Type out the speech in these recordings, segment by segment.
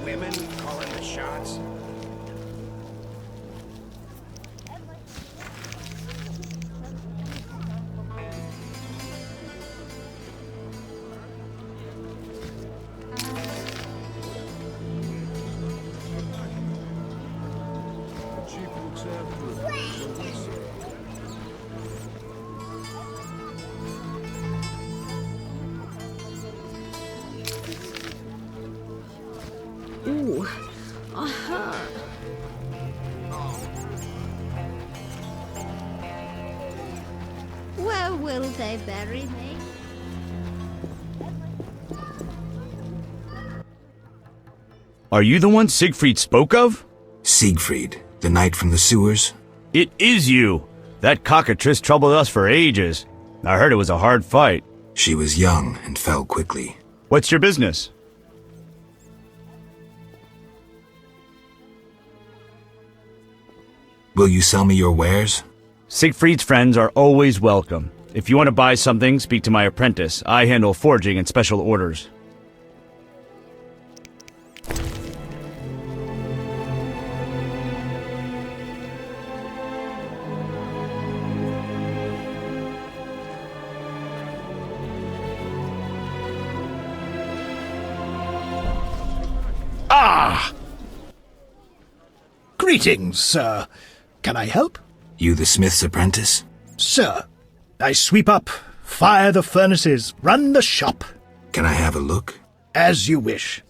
women calling the shots? Ooh. Uh-huh. Where will they bury me? Are you the one Siegfried spoke of? Siegfried, the knight from the sewers? It is you! That cockatrice troubled us for ages. I heard it was a hard fight. She was young and fell quickly. What's your business? Will you sell me your wares? Siegfried's friends are always welcome. If you want to buy something, speak to my apprentice. I handle forging and special orders. Ah! Greetings, sir. Can I help? You the smith's apprentice? Sir, I sweep up, fire the furnaces, run the shop. Can I have a look? As you wish.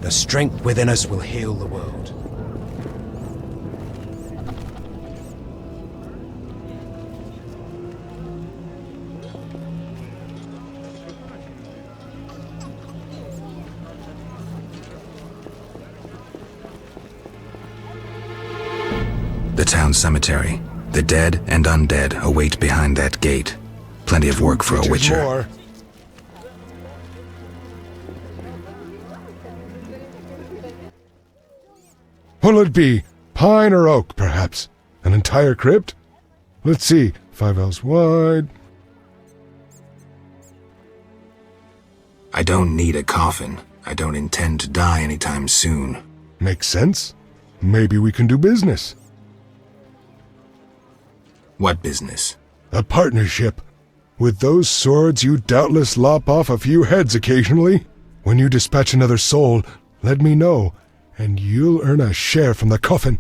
The strength within us will heal the world. The town cemetery. The dead and undead await behind that gate. Plenty of work for a witcher. More. What'll it be? Pine or oak, perhaps? An entire crypt? Let's see. 5 ells wide. I don't need a coffin. I don't intend to die anytime soon. Makes sense. Maybe we can do business. What business? A partnership. With those swords, you doubtless lop off a few heads occasionally. When you dispatch another soul, let me know, and you'll earn a share from the coffin.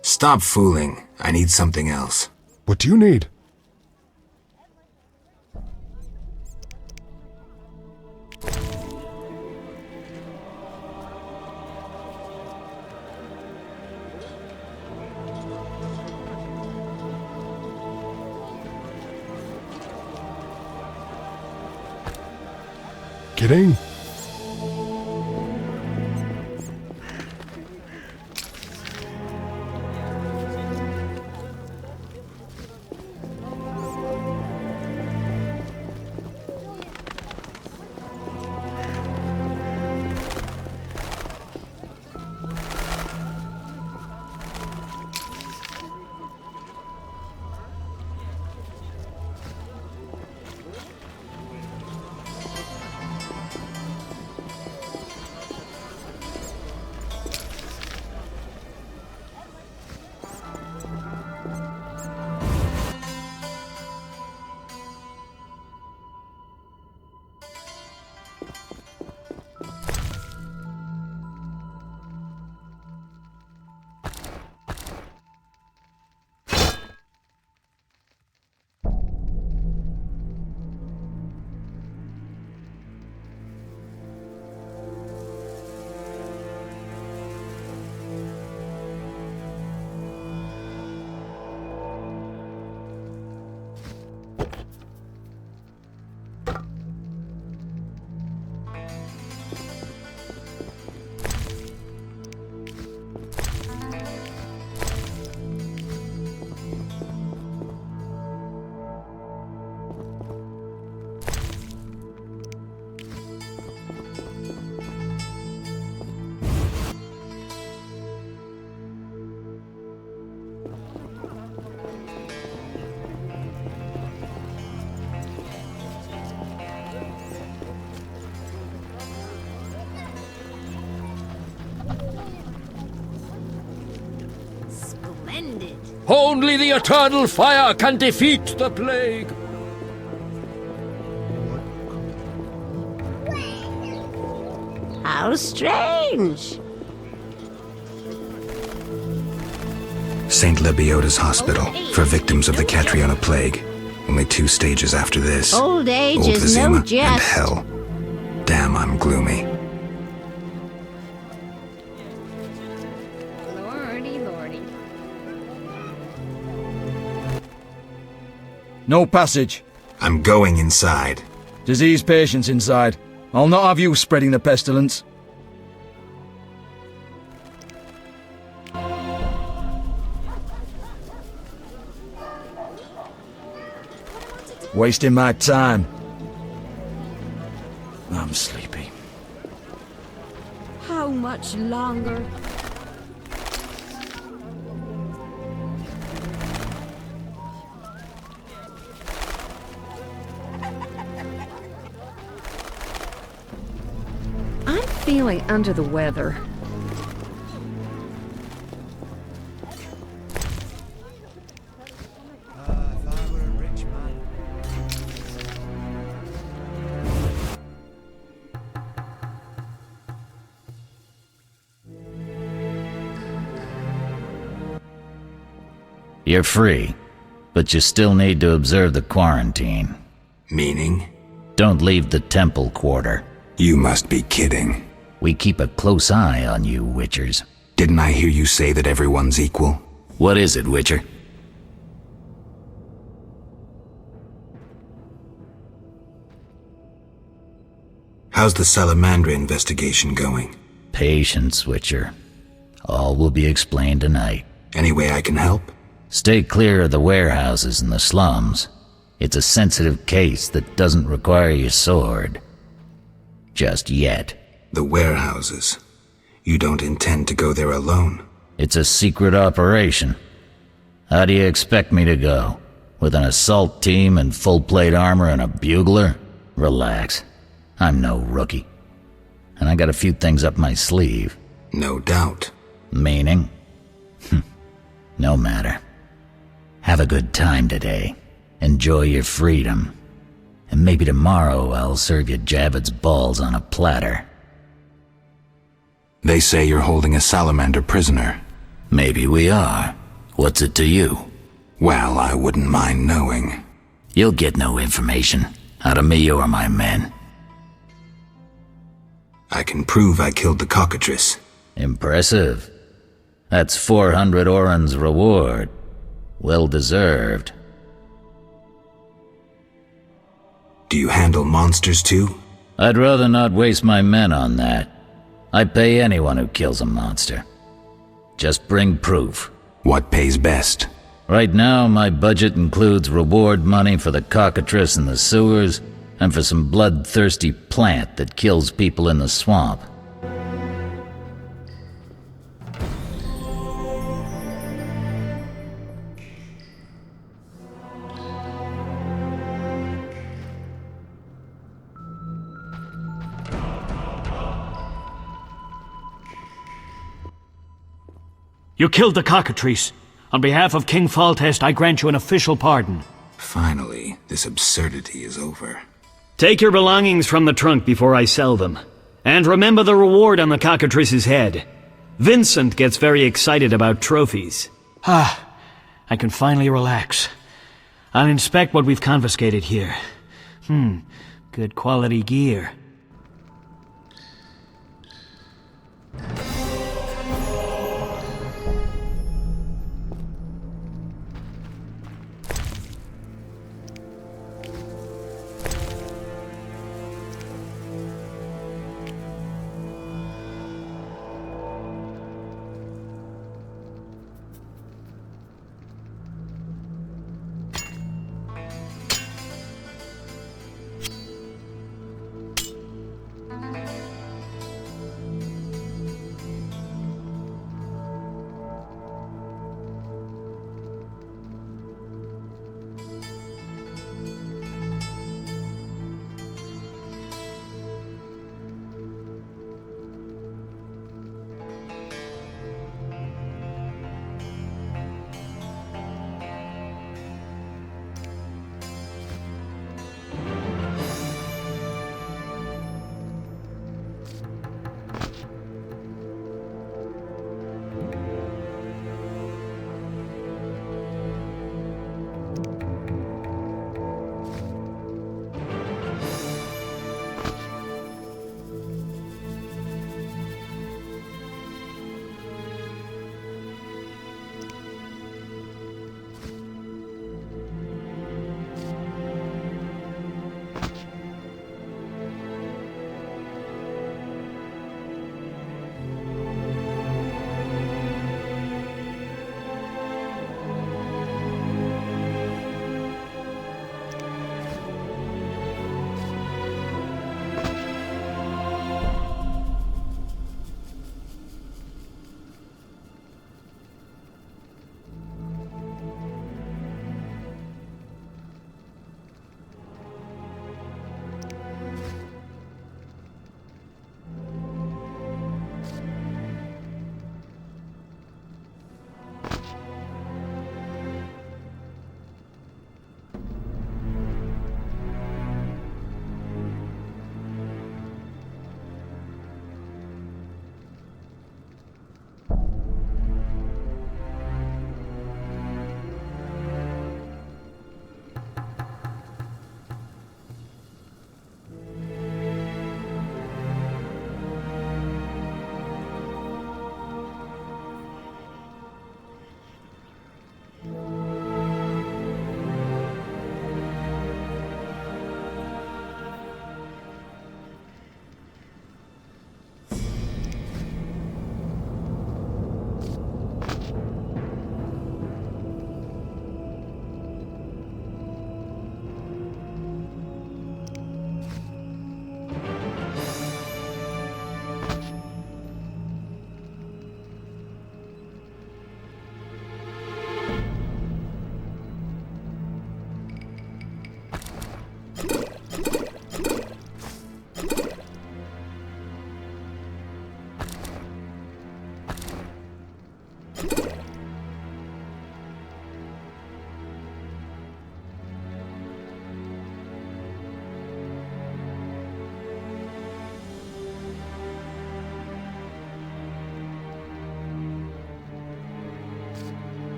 Stop fooling. I need something else. What do you need? Kidding? Splendid. Only the eternal fire can defeat the plague. How strange. St. Lebioda's Hospital for victims of the Catriona Plague. Only 2 stages after this. Old age Old is Vizima no and jest. hell. Damn, I'm gloomy. Lordy, lordy. No passage. I'm going inside. Disease patients inside. I'll not have you spreading the pestilence. Wasting my time. I'm sleepy. How much longer? I'm feeling under the weather. You're free, but you still need to observe the quarantine. Meaning? Don't leave the temple quarter. You must be kidding. We keep a close eye on you, Witchers. Didn't I hear you say that everyone's equal? What is it, Witcher? How's the Salamandra investigation going? Patience, Witcher. All will be explained tonight. Any way I can help? Stay clear of the warehouses and the slums. It's a sensitive case that doesn't require your sword. Just yet. The warehouses. You don't intend to go there alone? It's a secret operation. How do you expect me to go? With an assault team and full plate armor and a bugler? Relax. I'm no rookie. And I got a few things up my sleeve. No doubt. Meaning? No matter. Have a good time today. Enjoy your freedom. And maybe tomorrow I'll serve you Javed's balls on a platter. They say you're holding a salamander prisoner. Maybe we are. What's it to you? Well, I wouldn't mind knowing. You'll get no information out of me or my men. I can prove I killed the cockatrice. Impressive. That's 400 Oren's reward. Well deserved. Do you handle monsters too? I'd rather not waste my men on that. I pay anyone who kills a monster. Just bring proof. What pays best? Right now, my budget includes reward money for the cockatrice in the sewers and for some bloodthirsty plant that kills people in the swamp. You killed the cockatrice. On behalf of King Faltest, I grant you an official pardon. Finally, this absurdity is over. Take your belongings from the trunk before I sell them. And remember the reward on the cockatrice's head. Vincent gets very excited about trophies. I can finally relax. I'll inspect what we've confiscated here. Good quality gear.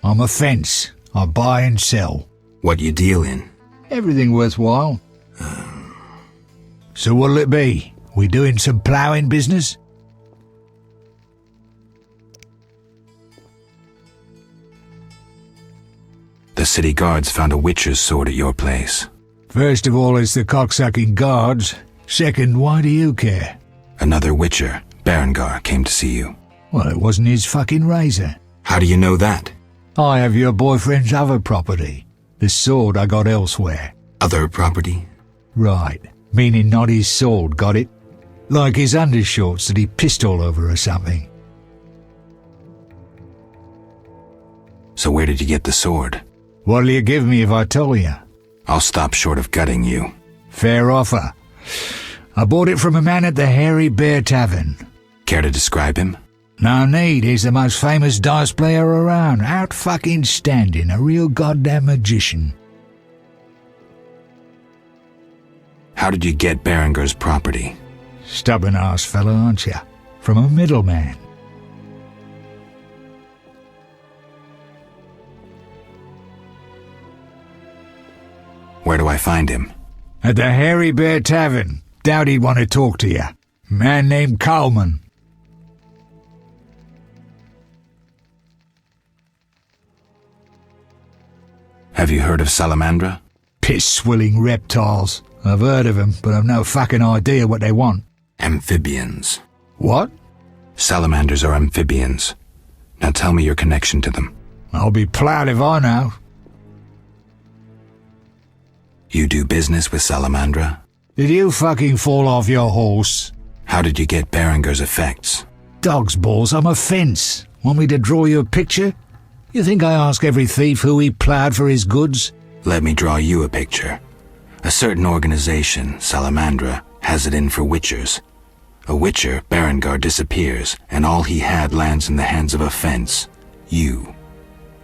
I'm a fence. I buy and sell. What you deal in? Everything worthwhile. So what'll it be? We doing some ploughing business? The city guards found a witcher's sword at your place. First of all, it's the cocksucking guards. Second, why do you care? Another witcher, Berengar, came to see you. Well, it wasn't his fucking razor. How do you know that? I have your boyfriend's other property. The sword I got elsewhere. Other property? Right. Meaning not his sword, got it? Like his undershorts that he pissed all over or something. So where did you get the sword? What'll you give me if I tell you? I'll stop short of gutting you. Fair offer. I bought it from a man at the Hairy Bear Tavern. Care to describe him? No need, he's the most famous dice player around. Out fucking standing, a real goddamn magician. How did you get Berengar's property? Stubborn-ass fellow, aren't you? From a middleman. Where do I find him? At the Hairy Bear Tavern. Doubt he'd want to talk to you. Man named Coleman. Have you heard of Salamandra? Piss-swilling reptiles. I've heard of them, but I've no fucking idea what they want. Amphibians. What? Salamanders are amphibians. Now tell me your connection to them. I'll be ploughed if I know. You do business with Salamandra? Did you fucking fall off your horse? How did you get Berengar's effects? Dog's balls, I'm a fence. Want me to draw you a picture? You think I ask every thief who he ploughed for his goods? Let me draw you a picture. A certain organization, Salamandra, has it in for witchers. A witcher, Berengar, disappears, and all he had lands in the hands of a fence. You.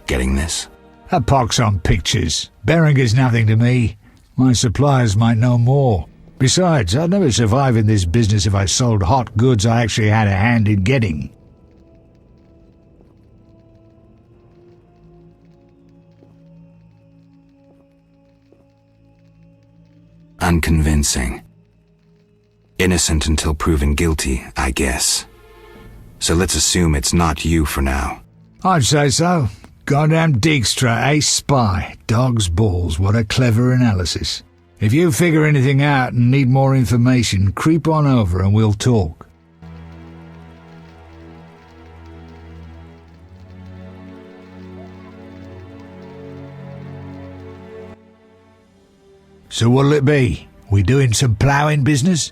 Getting this? A pox on pictures. Berengar's nothing to me. My suppliers might know more. Besides, I'd never survive in this business if I sold hot goods I actually had a hand in getting. Unconvincing. Innocent until proven guilty, I guess. So let's assume it's not you for now. I'd say so. Goddamn Dijkstra, ace spy. Dog's balls, what a clever analysis. If you figure anything out and need more information, creep on over and we'll talk. So what'll it be? We doing some ploughing business?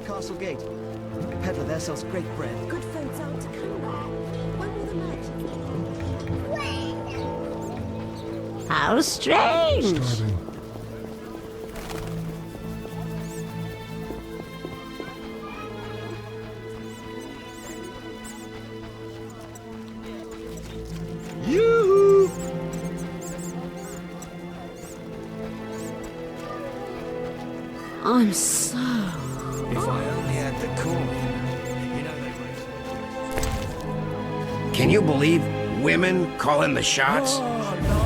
Castle gate. A peddler there sells great bread. Good folks out to come back. When will the merchants? How strange! Yoo-hoo! I'm so... If I only had the coin. You know they... Can you believe women calling the shots? Oh, no.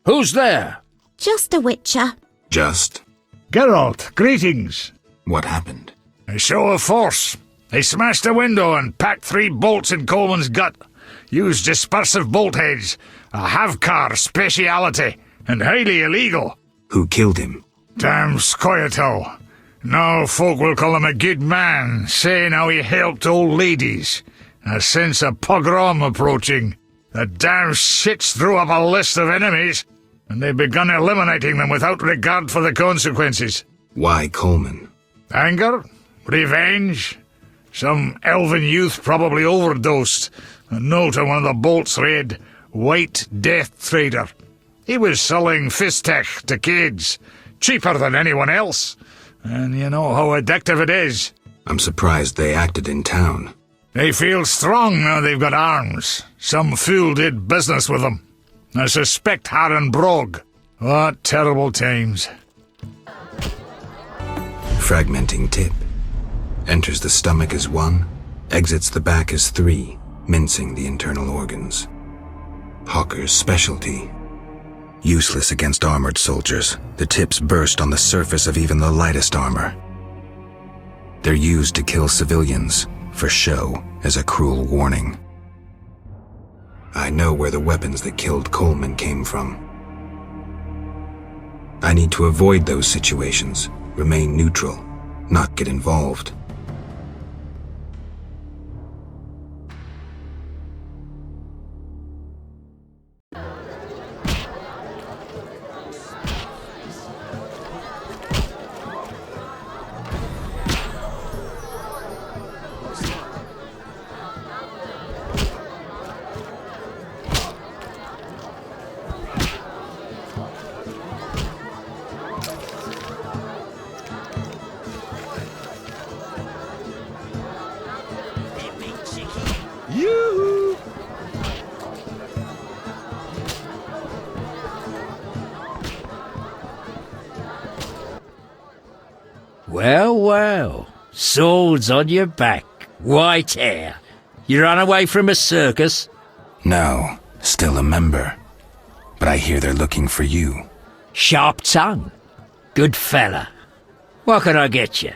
Who's there? Just a witcher. Just? Geralt, greetings. What happened? A show of force. They smashed a window and packed 3 bolts in Coleman's gut. Used dispersive bolt heads. A Havkar speciality. And highly illegal. Who killed him? Damn Scoia'tael. Now folk will call him a good man, saying how he helped old ladies. A sense of pogrom approaching. The damn shits threw up a list of enemies, and they've begun eliminating them without regard for the consequences. Why Coleman? Anger? Revenge? Some elven youth probably overdosed. A note on one of the bolts read, White Death Trader. He was selling Fistech to kids, cheaper than anyone else. And you know how addictive it is. I'm surprised they acted in town. They feel strong now they've got arms. Some fool did business with them. I suspect Harren Brog. What terrible times. Fragmenting tip. Enters the stomach as 1, exits the back as 3, mincing the internal organs. Hawker's specialty. Useless against armored soldiers, the tips burst on the surface of even the lightest armor. They're used to kill civilians, for show, as a cruel warning. I know where the weapons that killed Coleman came from. I need to avoid those situations, remain neutral, not get involved. Well, well. Swords on your back, white hair. You run away from a circus? No, still a member. But I hear they're looking for you. Sharp tongue. Good fella. What can I get you?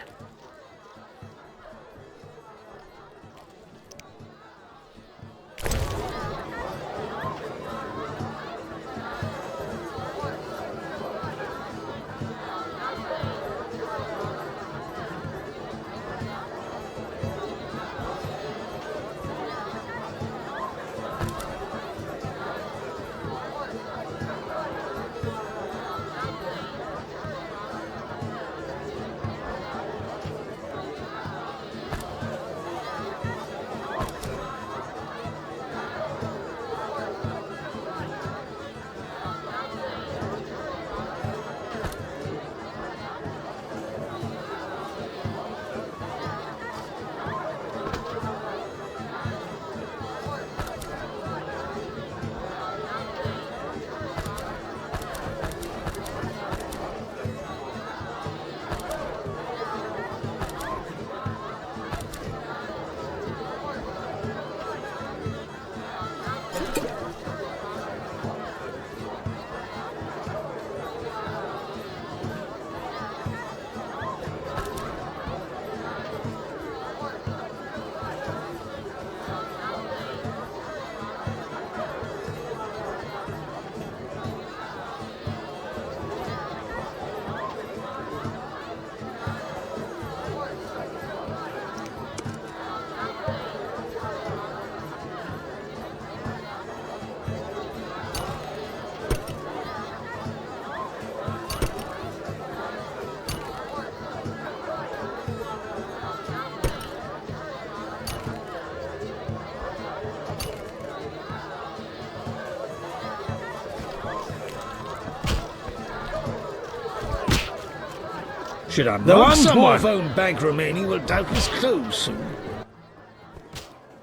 Should have The known one someone. dwarf-owned bank remaining will doubtless close soon.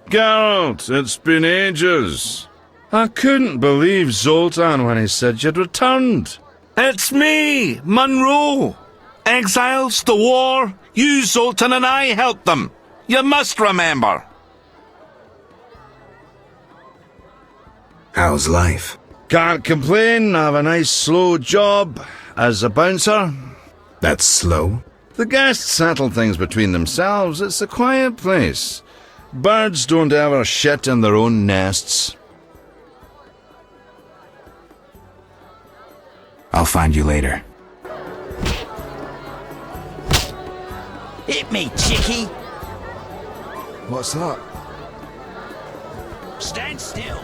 Geralt, it's been ages. I couldn't believe Zoltan when he said you'd returned. It's me, Monroe. Exiles, the war, you, Zoltan, and I helped them. You must remember. How's life? Can't complain, I have a nice slow job as a bouncer. That's slow? The guests settle things between themselves. It's a quiet place. Birds don't ever shit in their own nests. I'll find you later. Hit me, chickie! What's that? Stand still!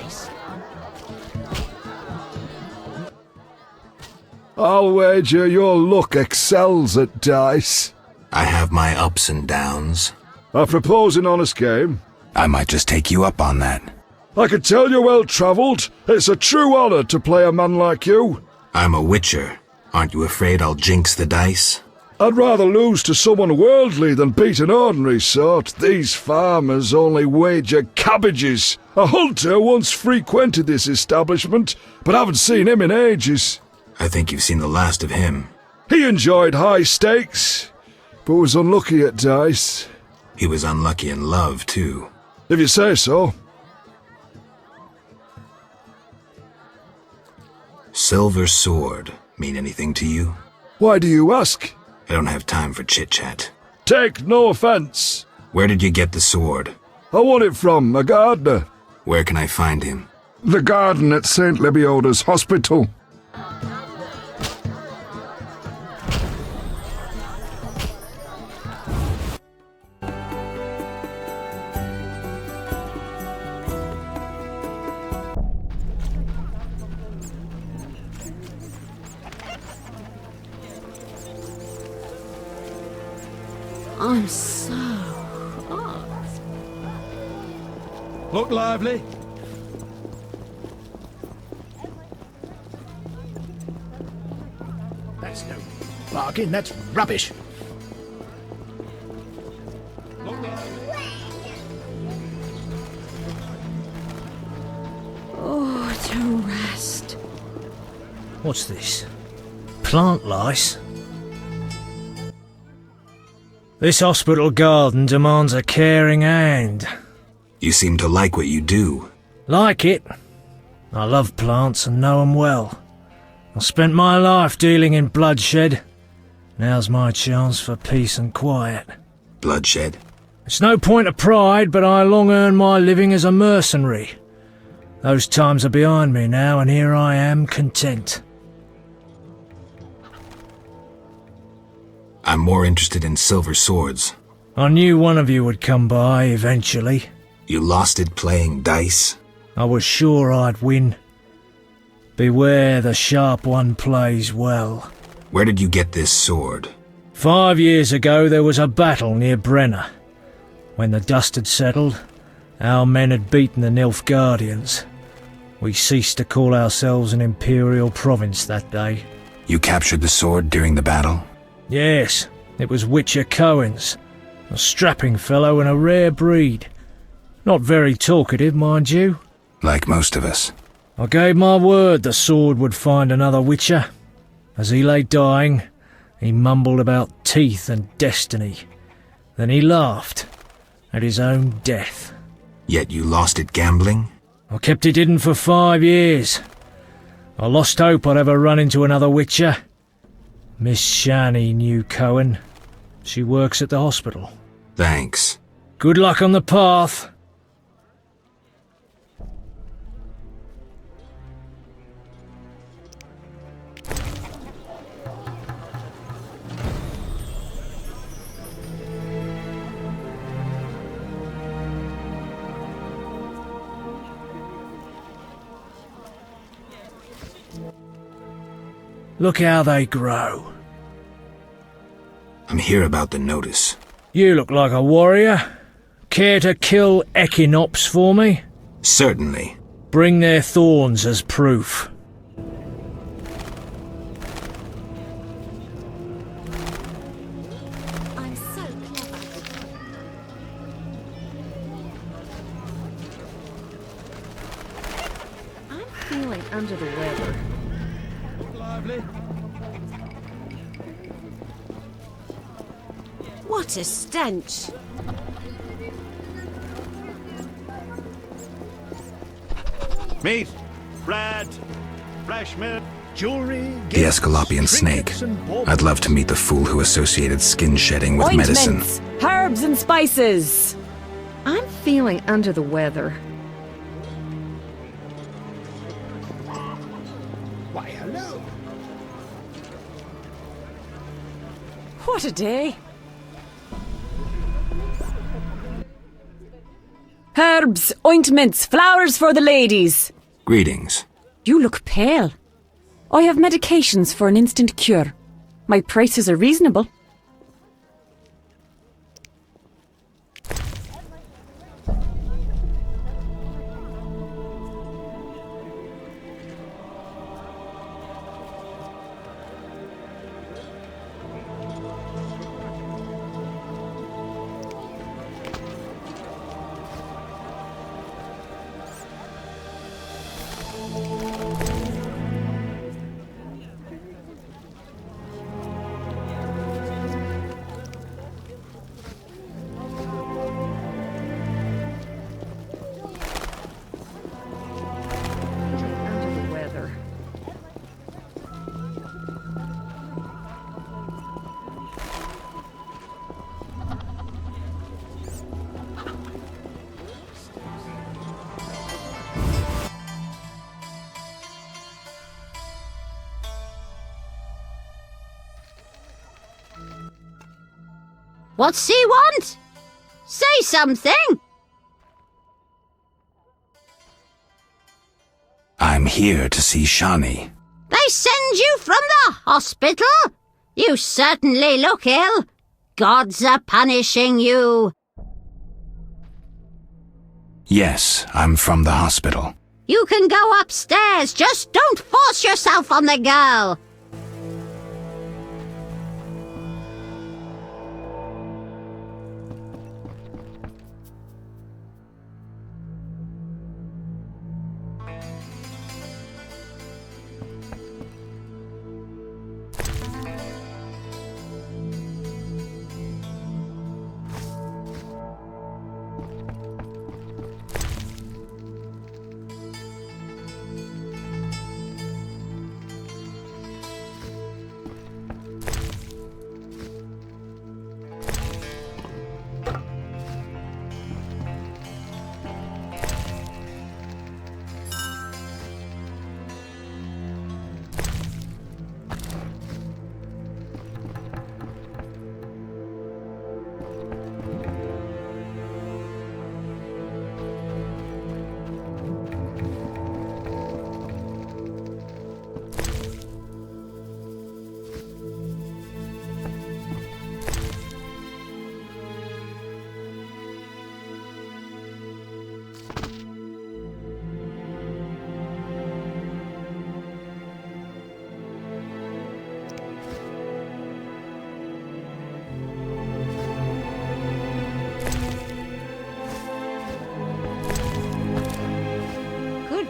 dice. I'll wager your luck excels at dice. I have my ups and downs. I propose an honest game. I might just take you up on that. I could tell you're well-travelled. It's a true honor to play a man like you. I'm a witcher. Aren't you afraid I'll jinx the dice? I'd rather lose to someone worldly than beat an ordinary sort. These farmers only wager cabbages. A hunter once frequented this establishment, but I haven't seen him in ages. I think you've seen the last of him. He enjoyed high stakes, but was unlucky at dice. He was unlucky in love, too. If you say so. Silver sword mean anything to you? Why do you ask? I don't have time for chit-chat. Take no offense. Where did you get the sword? I won it from a gardener. Where can I find him? The garden at St. Lebioda's hospital. I'm so hot. Look lively. That's no bargain, that's rubbish. Oh, to rest. What's this? Plant lice? This hospital garden demands a caring hand. You seem to like what you do. Like it? I love plants and know 'em well. I spent my life dealing in bloodshed. Now's my chance for peace and quiet. Bloodshed? It's no point of pride, but I long earned my living as a mercenary. Those times are behind me now, and here I am, content. I'm more interested in silver swords. I knew one of you would come by eventually. You lost it playing dice? I was sure I'd win. Beware the sharp one plays well. Where did you get this sword? 5 years ago there was a battle near Brenner. When the dust had settled, our men had beaten the Nilfgaardians. We ceased to call ourselves an imperial province that day. You captured the sword during the battle? Yes, it was Witcher Cohen's. A strapping fellow and a rare breed. Not very talkative, mind you. Like most of us. I gave my word the sword would find another Witcher. As he lay dying, he mumbled about teeth and destiny. Then he laughed at his own death. Yet you lost it gambling? I kept it hidden for 5 years. I lost hope I'd ever run into another Witcher. Miss Shani knew Cohen. She works at the hospital. Thanks. Good luck on the path. Look how they grow. I'm here about the notice. You look like a warrior. Care to kill Echinops for me? Certainly. Bring their thorns as proof. I'm so clever. I'm feeling under the weather. What a stench. Meat, bread, fresh milk, jewelry, The Esculapian snake. I'd love to meet the fool who associated skin shedding with medicine. Ointments, herbs and spices. I'm feeling under the weather. Why, hello. What a day. Herbs, ointments, flowers for the ladies. Greetings. You look pale. I have medications for an instant cure. My prices are reasonable. What's he want? Say something! I'm here to see Shani. They send you from the hospital? You certainly look ill. Gods are punishing you. Yes, I'm from the hospital. You can go upstairs, just don't force yourself on the girl.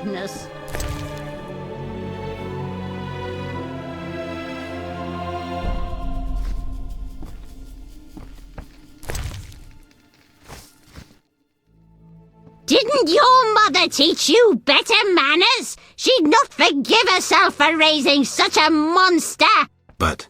Goodness. Didn't your mother teach you better manners? She'd not forgive herself for raising such a monster. But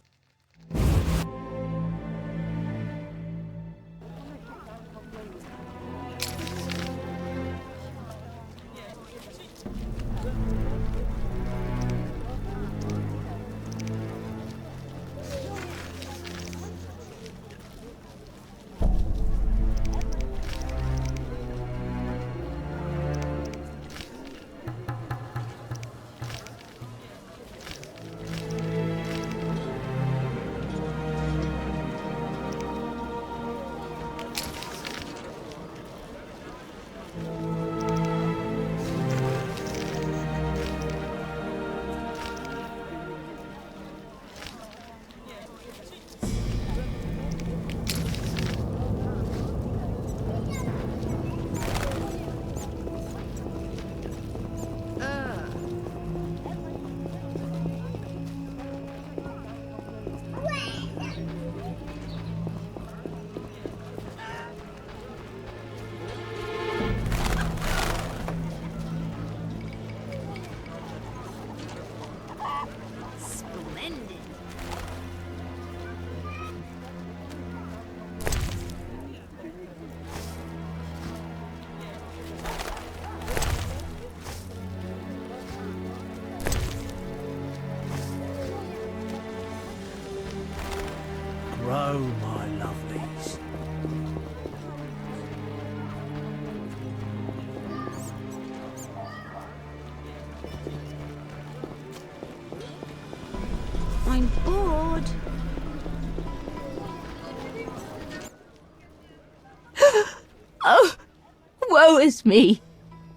woe is me.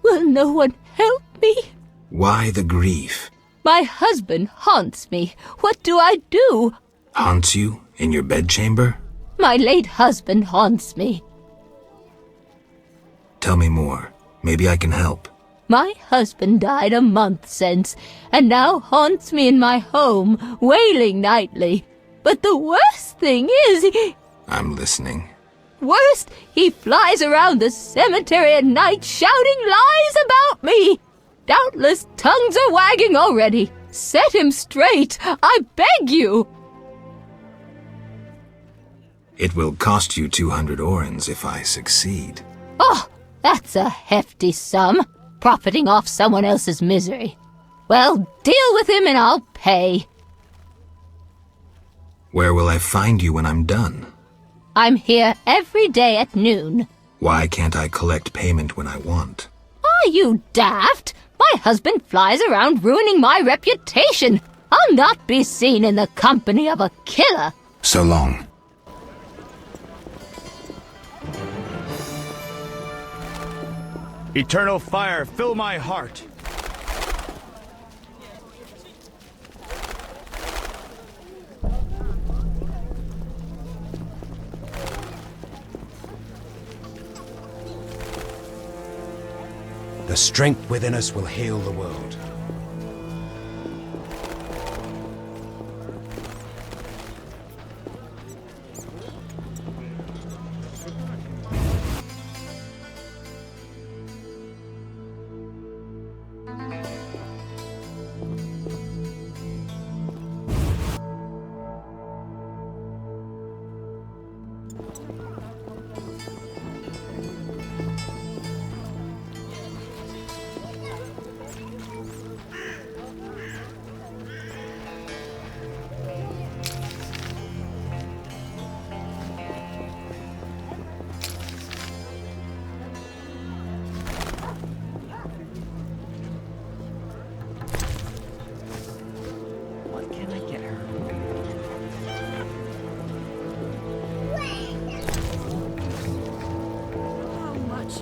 Will no one help me? Why the grief? My husband haunts me. What do I do? Haunts you? In your bedchamber? My late husband haunts me. Tell me more. Maybe I can help. My husband died a month since, and now haunts me in my home, wailing nightly. But the worst thing is, I'm listening. Worst, he flies around the cemetery at night shouting lies about me. Doubtless tongues are wagging already. Set him straight, I beg you. It will cost you 200 orens if I succeed. Oh, that's a hefty sum, profiting off someone else's misery. Well, deal with him and I'll pay. Where will I find you when I'm done? I'm here every day at noon. Why can't I collect payment when I want? Are you daft? My husband flies around ruining my reputation. I'll not be seen in the company of a killer. So long. Eternal fire, fill my heart. The strength within us will heal the world.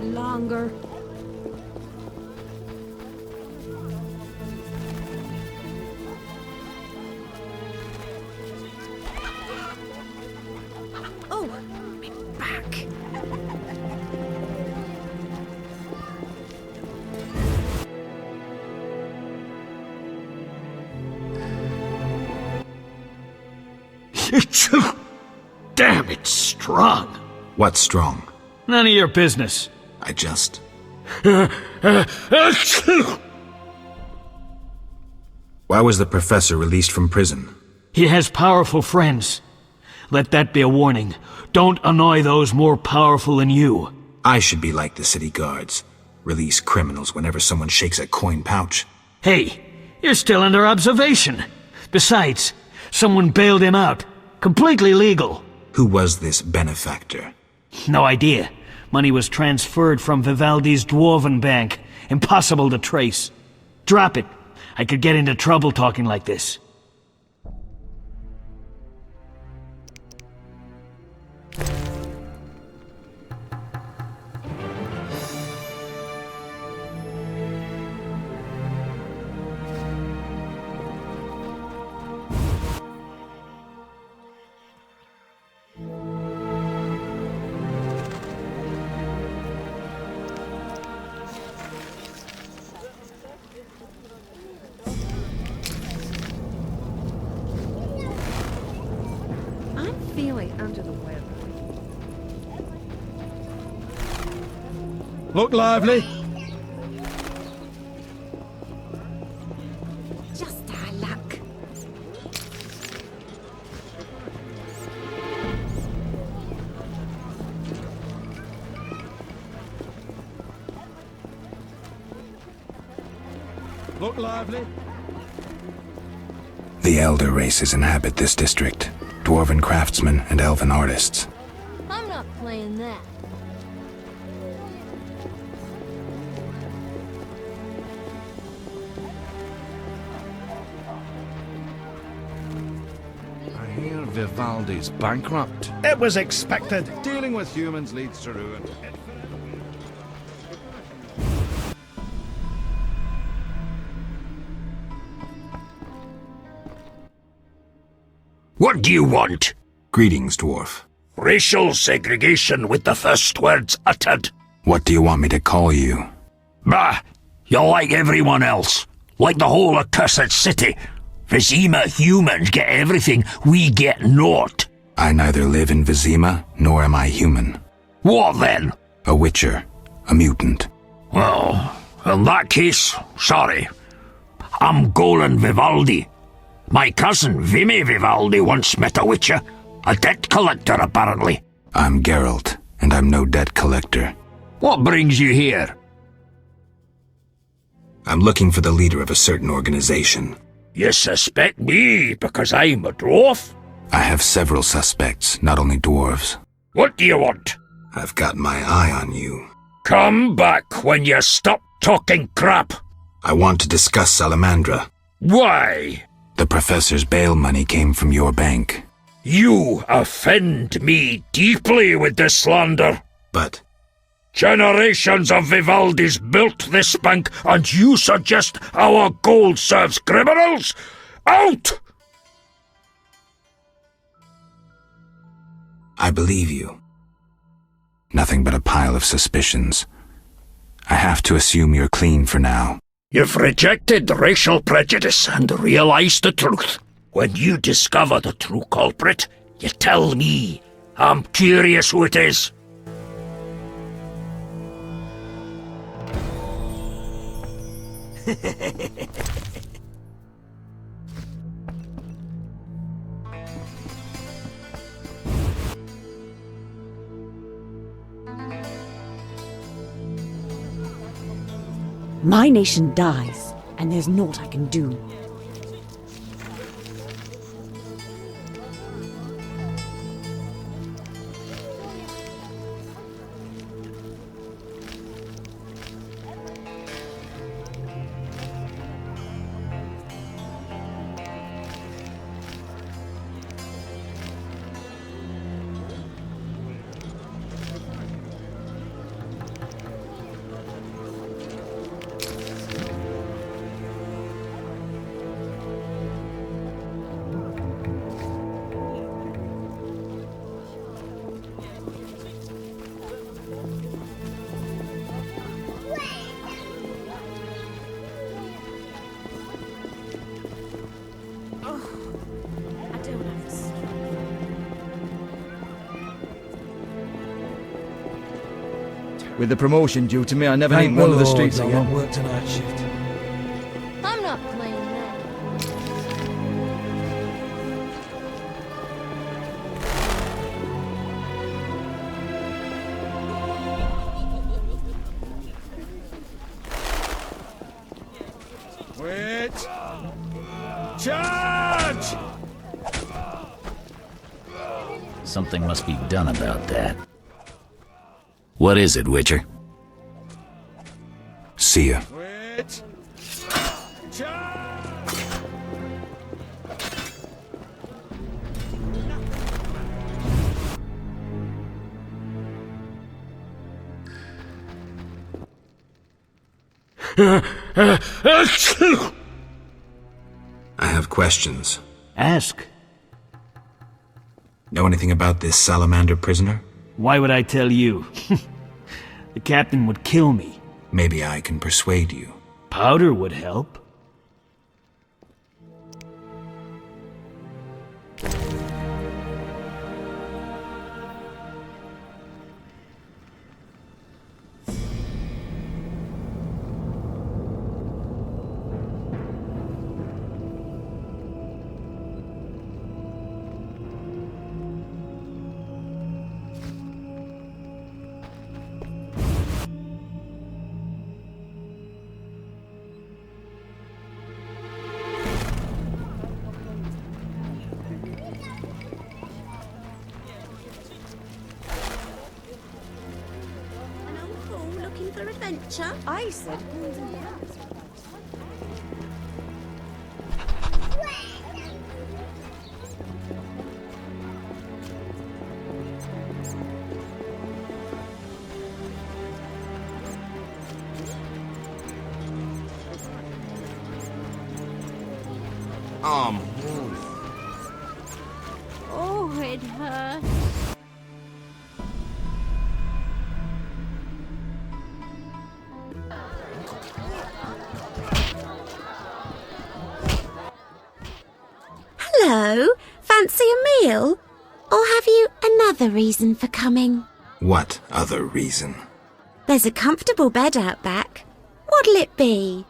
Longer. Oh, my back. Damn, it's strong. What's strong? None of your business. I just... Why was the professor released from prison? He has powerful friends. Let that be a warning. Don't annoy those more powerful than you. I should be like the city guards. Release criminals whenever someone shakes a coin pouch. Hey, you're still under observation. Besides, someone bailed him out. Completely legal. Who was this benefactor? No idea. Money was transferred from Vivaldi's Dwarven Bank. Impossible to trace. Drop it. I could get into trouble talking like this. Feeling under the weather. Look lively. Just our luck. Look lively. The elder races inhabit this district. Dwarven craftsmen and elven artists. I'm not playing that. I hear Vivaldi's bankrupt. It was expected. Dealing with humans leads to ruin. What do you want? Greetings, dwarf. Racial segregation with the first words uttered. What do you want me to call you? Bah! You're like everyone else. Like the whole accursed city. Vizima humans get everything, we get naught. I neither live in Vizima, nor am I human. What then? A witcher. A mutant. Well, in that case, sorry. I'm Golan Vivaldi. My cousin Vimy Vivaldi once met a witcher. A debt collector, apparently. I'm Geralt, and I'm no debt collector. What brings you here? I'm looking for the leader of a certain organization. You suspect me because I'm a dwarf? I have several suspects, not only dwarves. What do you want? I've got my eye on you. Come back when you stop talking crap. I want to discuss Salamandra. Why? The professor's bail money came from your bank. You offend me deeply with this slander. But generations of Vivaldis built this bank, and you suggest our gold serves criminals? Out! I believe you. Nothing but a pile of suspicions. I have to assume you're clean for now. You've rejected racial prejudice and realized the truth. When you discover the true culprit, you tell me. I'm curious who it is. My nation dies, and there's naught I can do. With the promotion due to me, I never need one of the streets again. I won't work tonight shift. I'm not playing that. Wait! Charge! Something must be done about that. What is it, Witcher? See ya. Wait! I have questions. Ask. Know anything about this salamander prisoner? Why would I tell you? The captain would kill me. Maybe I can persuade you. Powder would help. I said Hello, fancy a meal? Or have you another reason for coming? What other reason? There's a comfortable bed out back. What'll it be?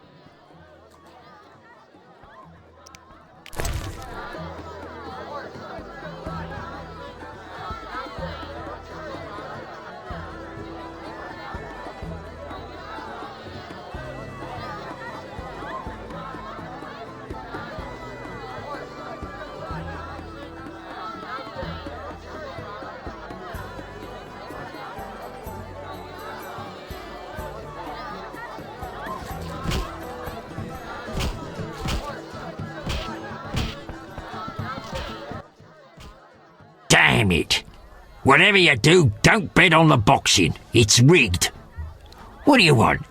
Damn it. Whatever you do, don't bet on the boxing. It's rigged. What do you want?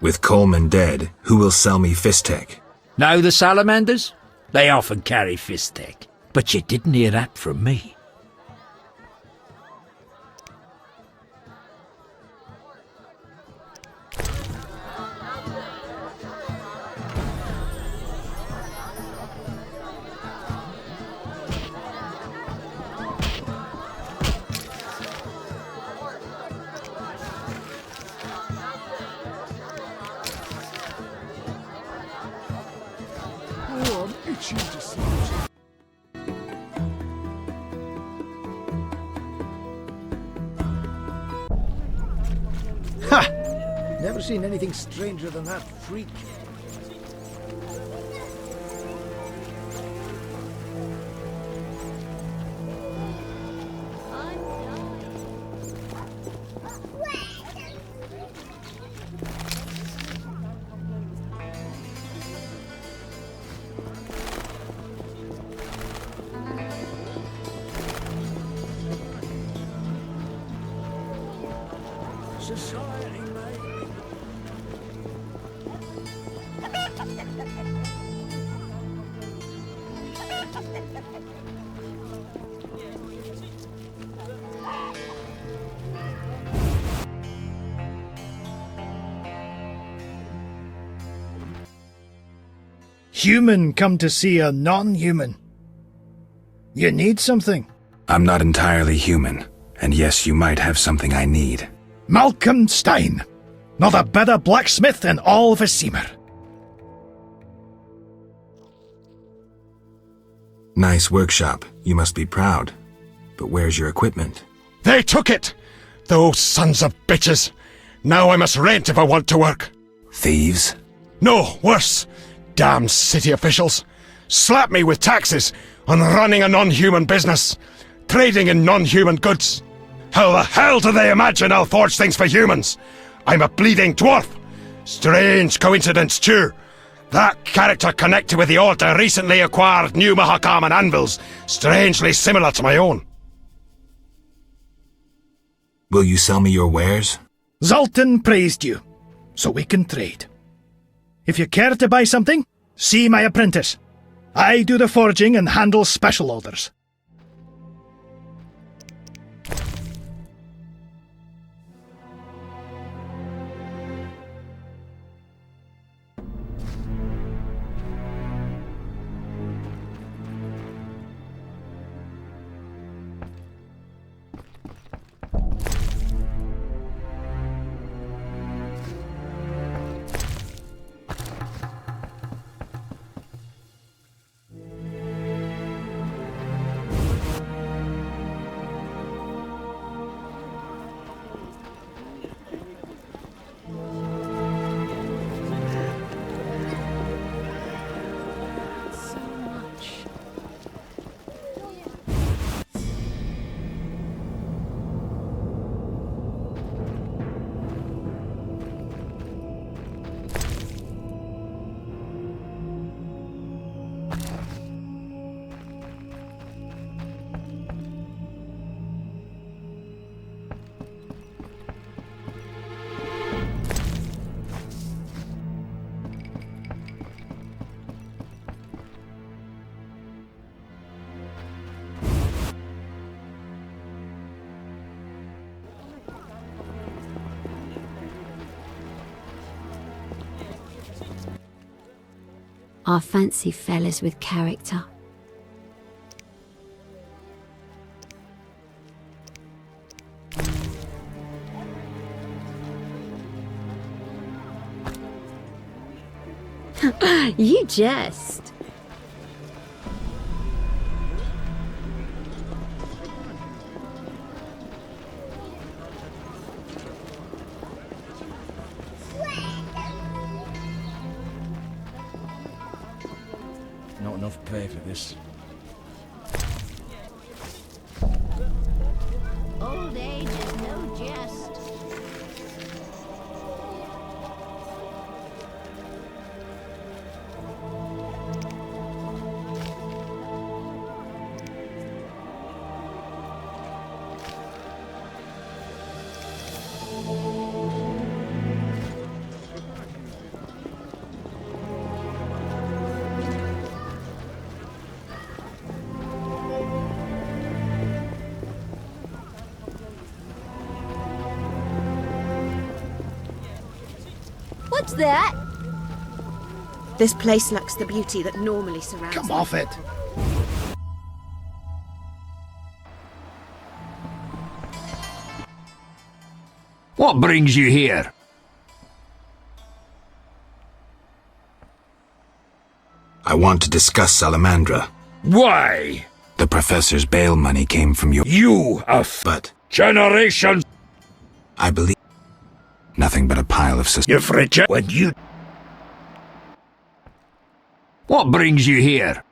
With Coleman dead, who will sell me Fistech? Know the salamanders? They often carry Fistech. But you didn't hear that from me. Ha! Never seen anything stranger than that freak. Human come to see a non-human. You need something. I'm not entirely human, and yes, you might have something I need. Malcolm Stein. Not a better blacksmith in all of Vizima. Nice workshop. You must be proud. But where's your equipment? They took it! Those sons of bitches! Now I must rent if I want to work. Thieves? No, worse. Damn city officials. Slap me with taxes on running a non-human business. Trading in non-human goods. How the hell do they imagine I'll forge things for humans? I'm a bleeding dwarf. Strange coincidence, too. That character connected with the Order recently acquired new Mahakaman anvils, strangely similar to my own. Will you sell me your wares? Zoltan praised you, so we can trade. If you care to buy something, see my apprentice. I do the forging and handle special orders. Our fancy fellas with character. You jest. Not enough pay for this. Old age is no jest. What's that? This place lacks the beauty that normally surrounds Come it. off it! What brings you here? I want to discuss Salamandra. Why? The professor's bail money came from your... You, But generation! I believe... Nothing but a pile of sus... You've rejected when you... What brings you here?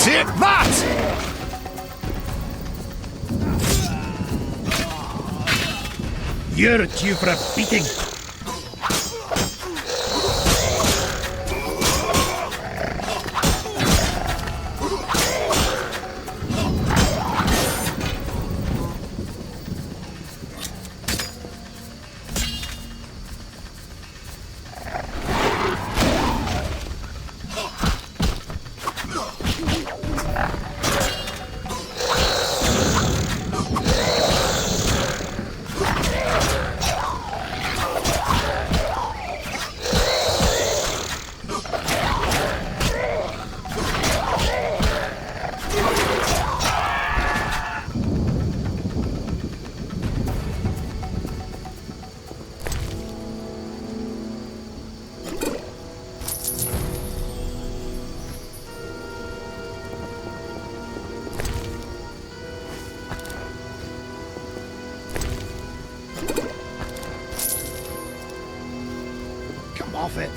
Take that! You're due for a beating. Come off it.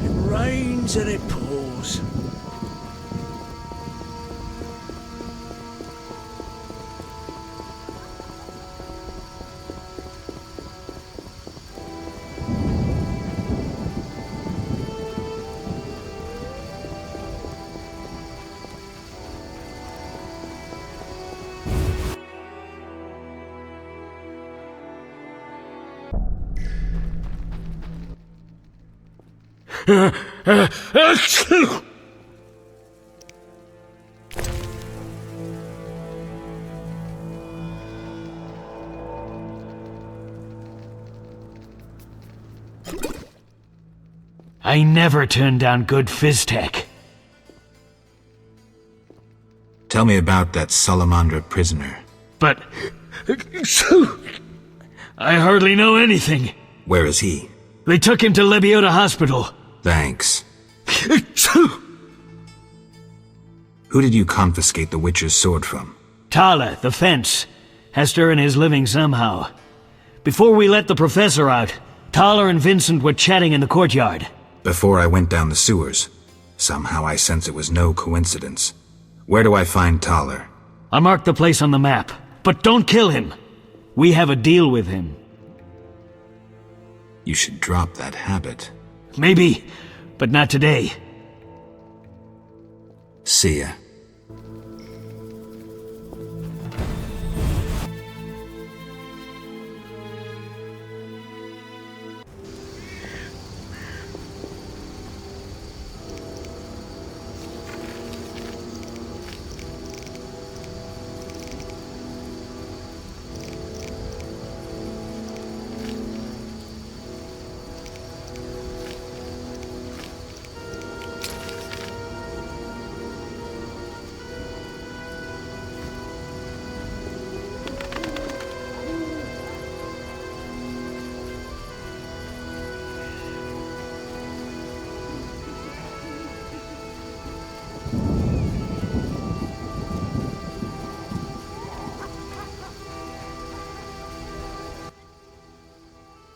It rains and it pours. I never turn down good phys tech. Tell me about that Salamandra prisoner. But... I hardly know anything. Where is he? They took him to Lebiota Hospital. Thanks. Who did you confiscate the Witcher's sword from? Tala, the fence. Has to earn his living somehow. Before we let the professor out, Tala and Vincent were chatting in the courtyard. Before I went down the sewers. Somehow I sense it was no coincidence. Where do I find Thaler? I marked the place on the map. But don't kill him. We have a deal with him. You should drop that habit. Maybe, but not today. See ya.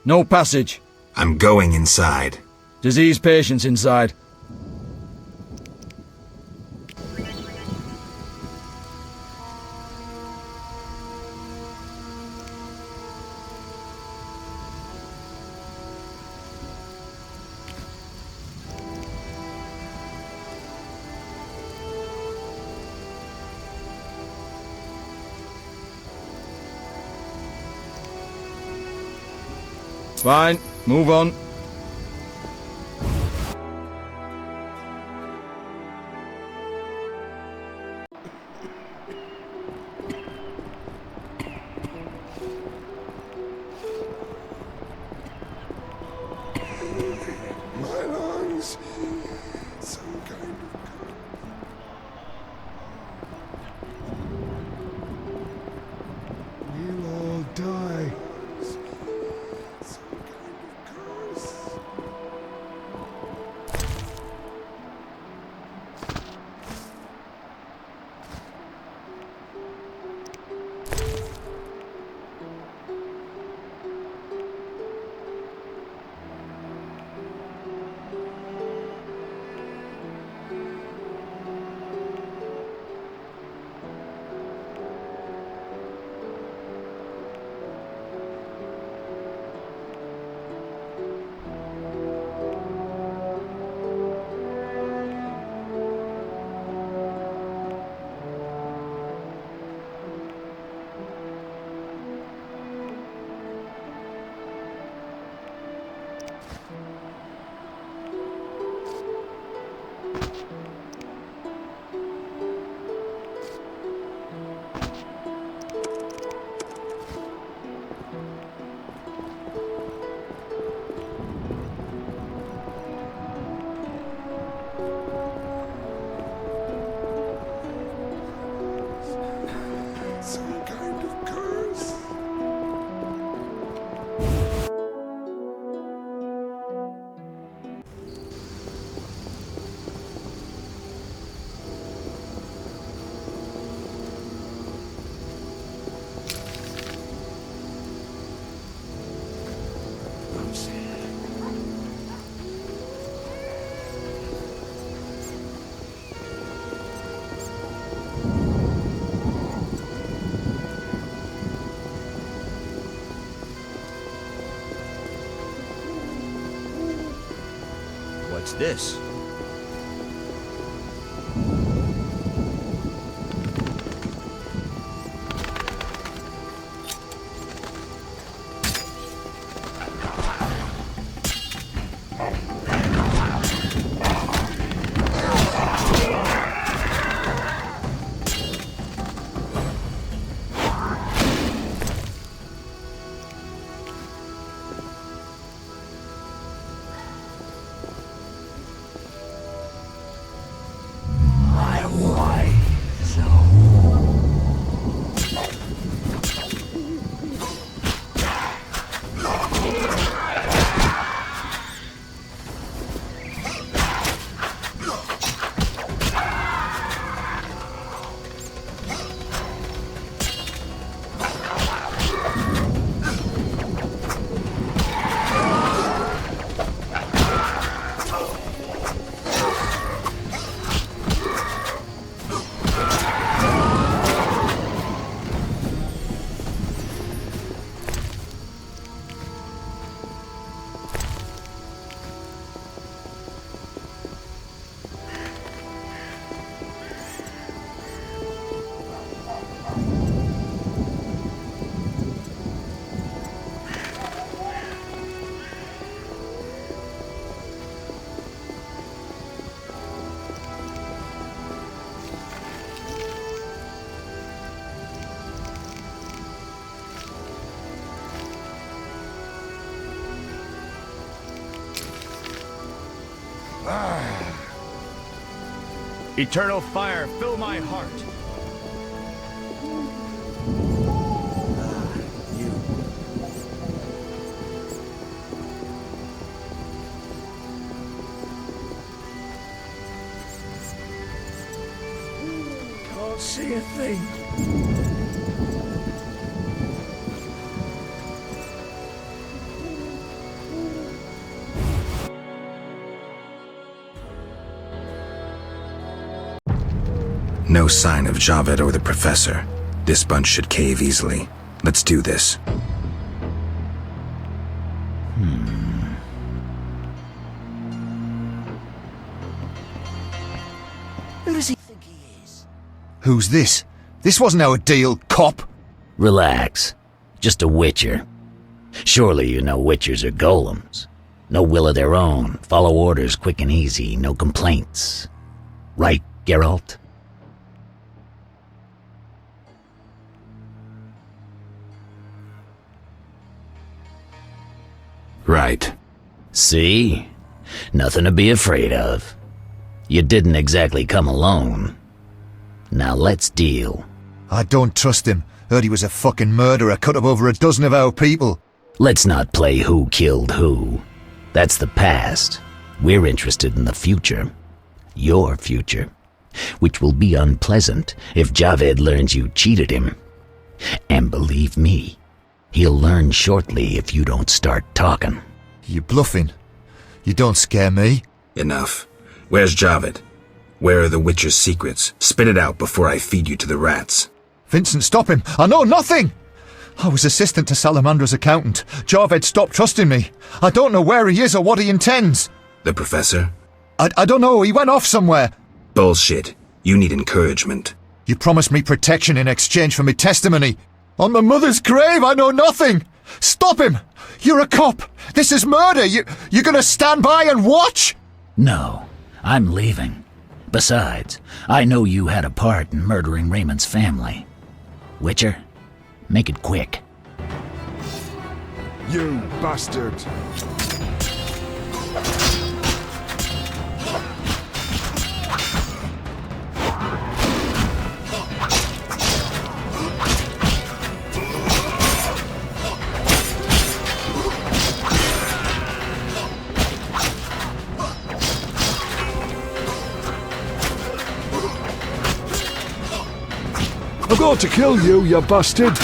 No passage. I'm going inside. Disease patients inside. Fine, move on. My lungs. Some kind of... We'll all die. What's this? Eternal fire, fill my heart. Can't see a thing. No sign of Javed or the Professor. This bunch should cave easily. Let's do this. Who does he think he is? Who's this? This wasn't our deal, cop. Relax. Just a witcher. Surely you know witchers are golems. No will of their own. Follow orders quick and easy. No complaints. Right, Geralt? Right. See? Nothing to be afraid of. You didn't exactly come alone. Now let's deal. I don't trust him. Heard he was a fucking murderer, cut up over a dozen of our people. Let's not play who killed who. That's the past. We're interested in the future. Your future. Which will be unpleasant if Javed learns you cheated him. And believe me, he'll learn shortly if you don't start talking. You bluffing? You don't scare me. Enough. Where's Javed? Where are the Witcher's secrets? Spit it out before I feed you to the rats. Vincent, stop him! I know nothing! I was assistant to Salamandra's accountant. Javed stopped trusting me. I don't know where he is or what he intends. The Professor? I don't know. He went off somewhere. Bullshit. You need encouragement. You promised me protection in exchange for my testimony. On my mother's grave, I know nothing! Stop him! You're a cop! This is murder! You're gonna stand by and watch? No, I'm leaving. Besides, I know you had a part in murdering Raymond's family. Witcher, make it quick. You bastard! I'm going to kill you, you bastard!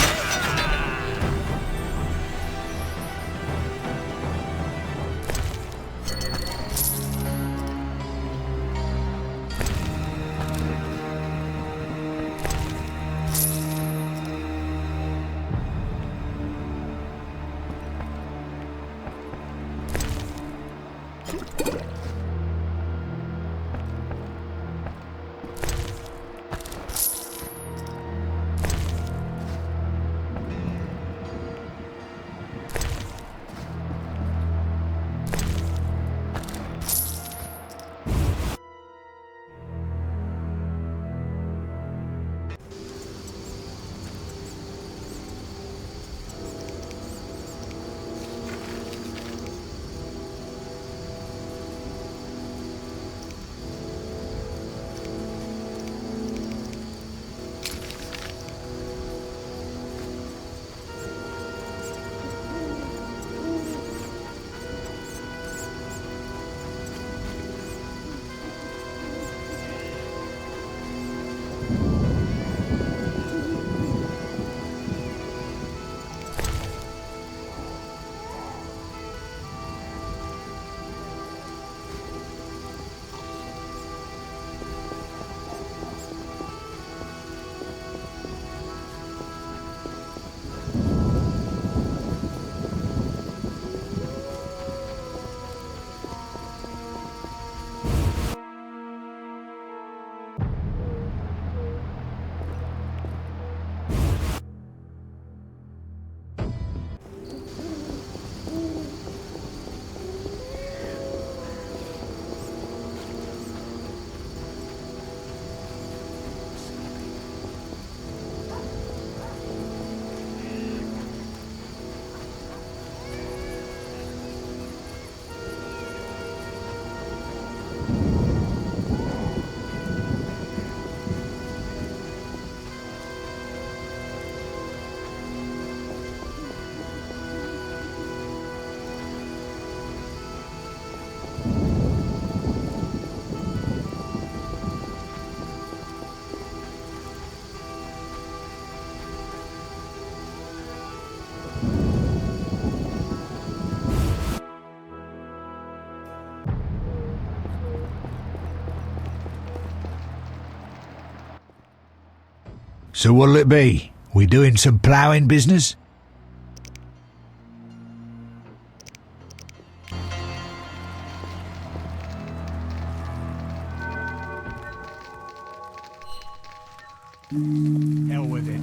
So what'll it be? We doing some ploughing business? Hell with it.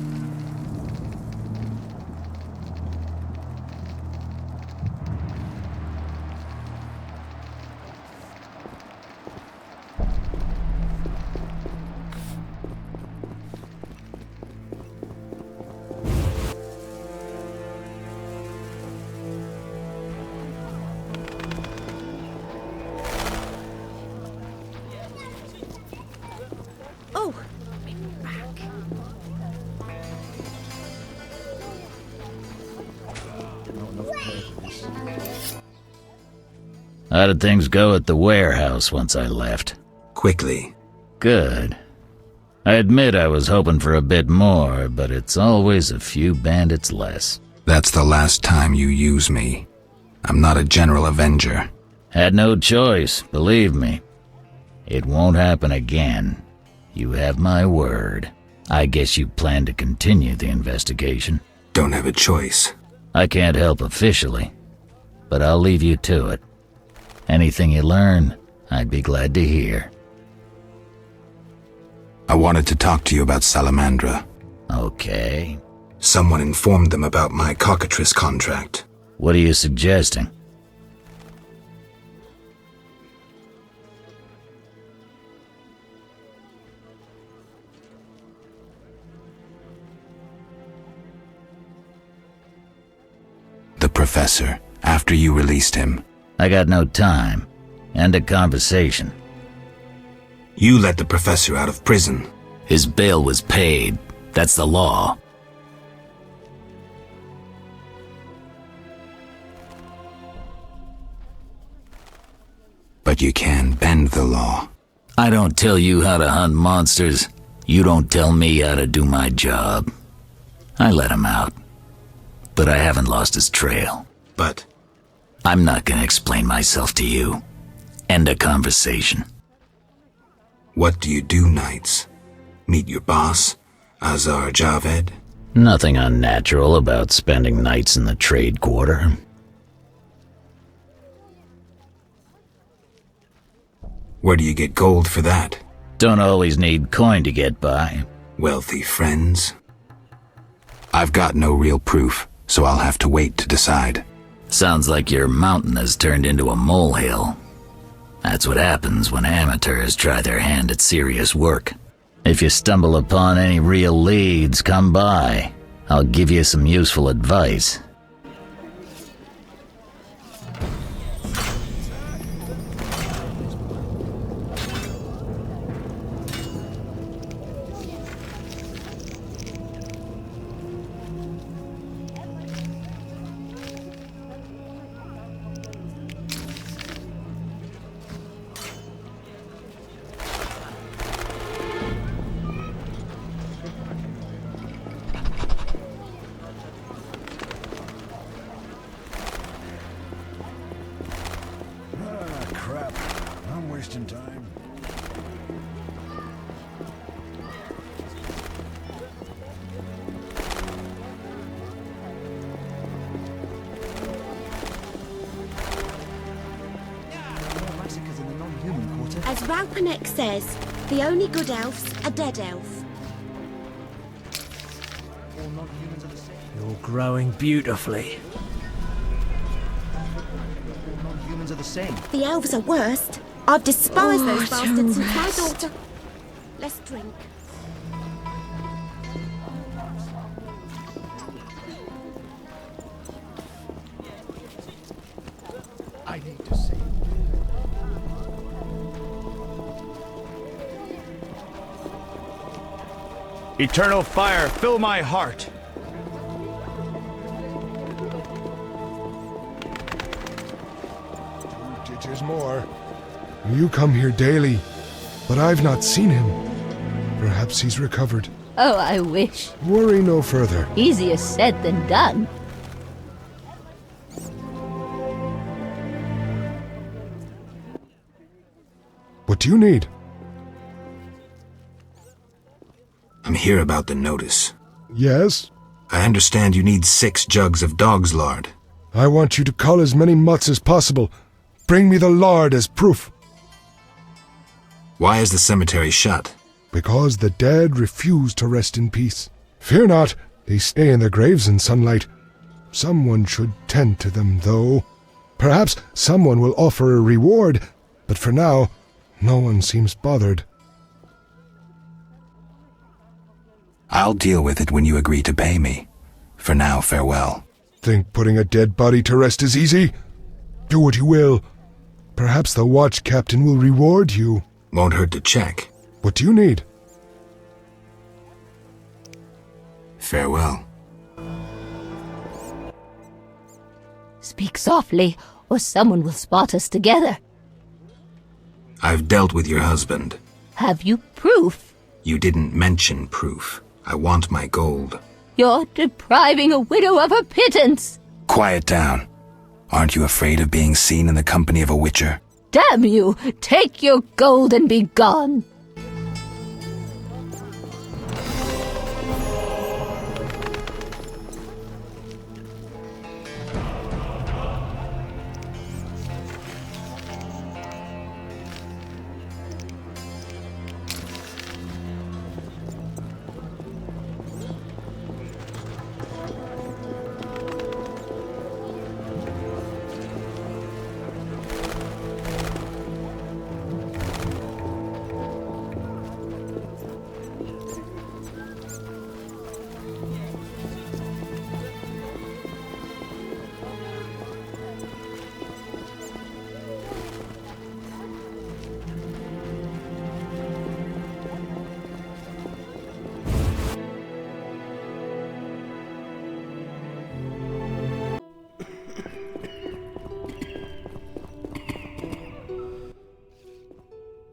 Oh, How did things go at the warehouse once I left? Quickly. Good. I admit I was hoping for a bit more, but it's always a few bandits less. That's the last time you use me. I'm not a general avenger. Had no choice, believe me. It won't happen again. You have my word. I guess you plan to continue the investigation. Don't have a choice. I can't help officially, but I'll leave you to it. Anything you learn, I'd be glad to hear. I wanted to talk to you about Salamandra. Okay. Someone informed them about my cockatrice contract. What are you suggesting? The professor, after you released him. I got no time. End of conversation. You let the professor out of prison. His bail was paid. That's the law. But you can bend the law. I don't tell you how to hunt monsters. You don't tell me how to do my job. I let him out. But I haven't lost his trail. But I'm not gonna explain myself to you. End of conversation. What do you do nights? Meet your boss, Azar Javed? Nothing unnatural about spending nights in the trade quarter. Where do you get gold for that? Don't always need coin to get by. Wealthy friends? I've got no real proof, so I'll have to wait to decide. Sounds like your mountain has turned into a molehill. That's what happens when amateurs try their hand at serious work. If you stumble upon any real leads, come by. I'll give you some useful advice. As Raupanek says, the only good elf's a dead elf. You're growing beautifully. Non-humans are the same. The elves are worst. I've despised those bastards since my rest. daughter. Let's drink. I need to see. Eternal fire, fill my heart. Ditches more. You come here daily, but I've not seen him. Perhaps he's recovered. Oh, I wish. Worry no further. Easier said than done. What do you need? I'm here about the notice. Yes? I understand you need 6 jugs of dog's lard. I want you to cull as many mutts as possible. Bring me the lard as proof. Why is the cemetery shut? Because the dead refuse to rest in peace. Fear not, they stay in their graves in sunlight. Someone should tend to them, though. Perhaps someone will offer a reward, but for now, no one seems bothered. I'll deal with it when you agree to pay me. For now, farewell. Think putting a dead body to rest is easy? Do what you will. Perhaps the watch captain will reward you. Won't hurt to check. What do you need? Farewell. Speak softly, or someone will spot us together. I've dealt with your husband. Have you proof? You didn't mention proof. I want my gold. You're depriving a widow of her pittance. Quiet down. Aren't you afraid of being seen in the company of a witcher? Damn you! Take your gold and be gone!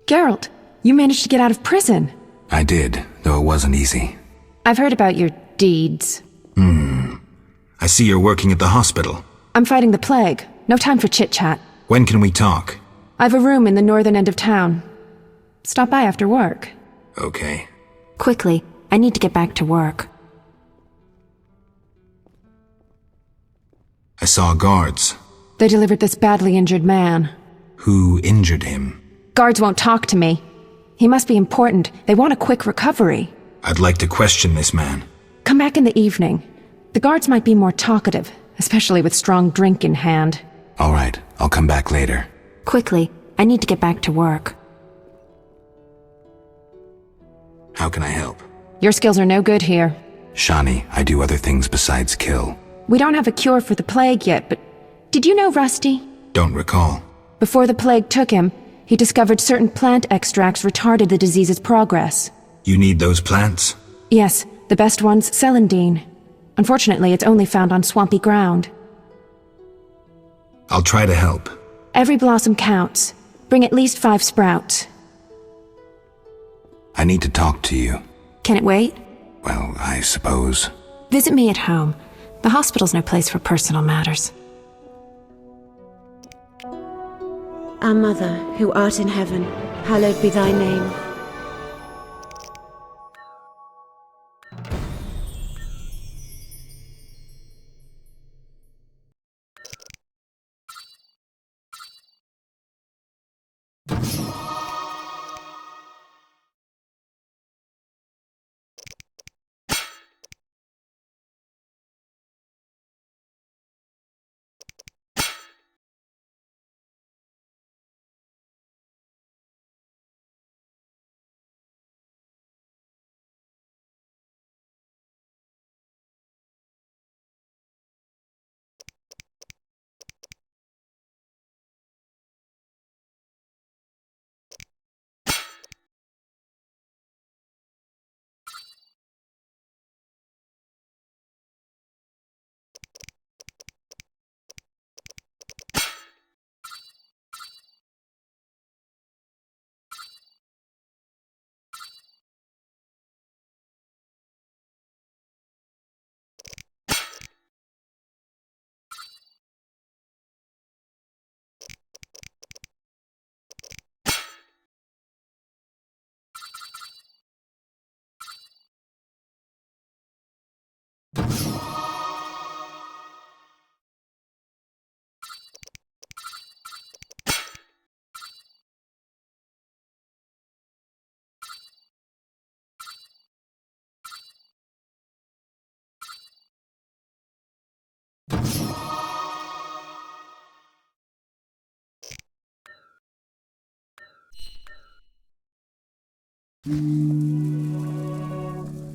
Geralt, you managed to get out of prison. I did, though it wasn't easy. I've heard about your deeds. I see you're working at the hospital. I'm fighting the plague. No time for chit-chat. When can we talk? I've a room in the northern end of town. Stop by after work. Okay. Quickly, I need to get back to work. I saw guards. They delivered this badly injured man. Who injured him? Guards won't talk to me. He must be important. They want a quick recovery. I'd like to question this man. Come back in the evening. The guards might be more talkative, especially with strong drink in hand. All right, I'll come back later. Quickly, I need to get back to work. How can I help? Your skills are no good here. Shani, I do other things besides kill. We don't have a cure for the plague yet, but did you know Rusty? Don't recall. Before the plague took him, he discovered certain plant extracts retarded the disease's progress. You need those plants? Yes, the best one's celandine. Unfortunately, it's only found on swampy ground. I'll try to help. Every blossom counts. Bring at least 5 sprouts. I need to talk to you. Can it wait? Well, I suppose. Visit me at home. The hospital's no place for personal matters. Our Mother, who art in heaven, hallowed be thy name.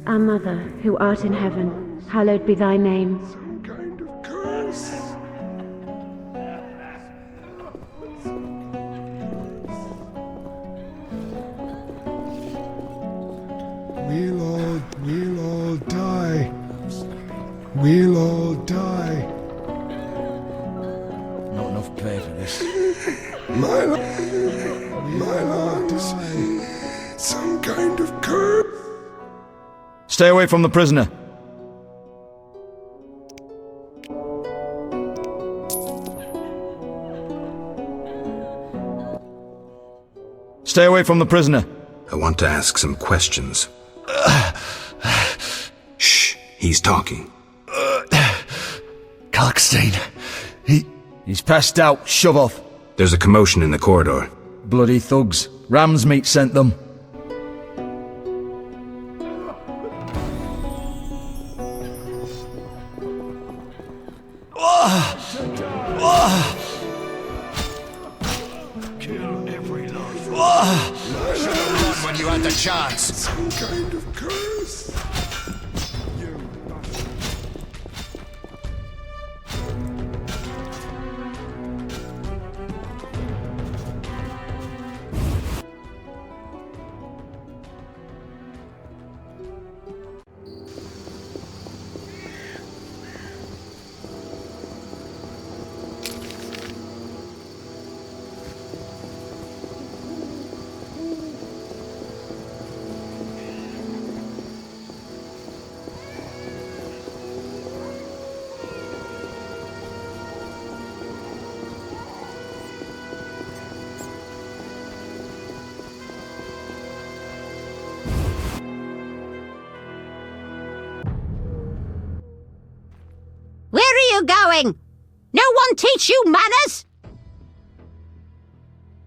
Our Mother, who art in heaven, hallowed be thy name. We'll all die. We'll all die. Not enough pay for this. My lord, some kind of curse. Stay away from the prisoner. Stay away from the prisoner. I want to ask some questions. Shh, he's talking. Kalkstein. He's passed out. Shove off. There's a commotion in the corridor. Bloody thugs. Ram's meat sent them. Kill every last When you had the chance. Some kind of curse. Where are you going? No one teach you manners?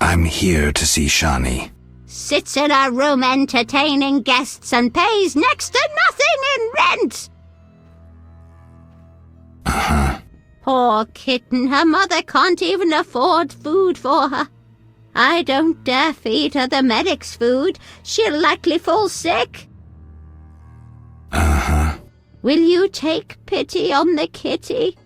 I'm here to see Shani. Sits in a room entertaining guests and pays next to nothing in rent. Poor kitten, her mother can't even afford food for her. I don't dare feed her the medic's food. She'll likely fall sick. Will you take pity on the kitty?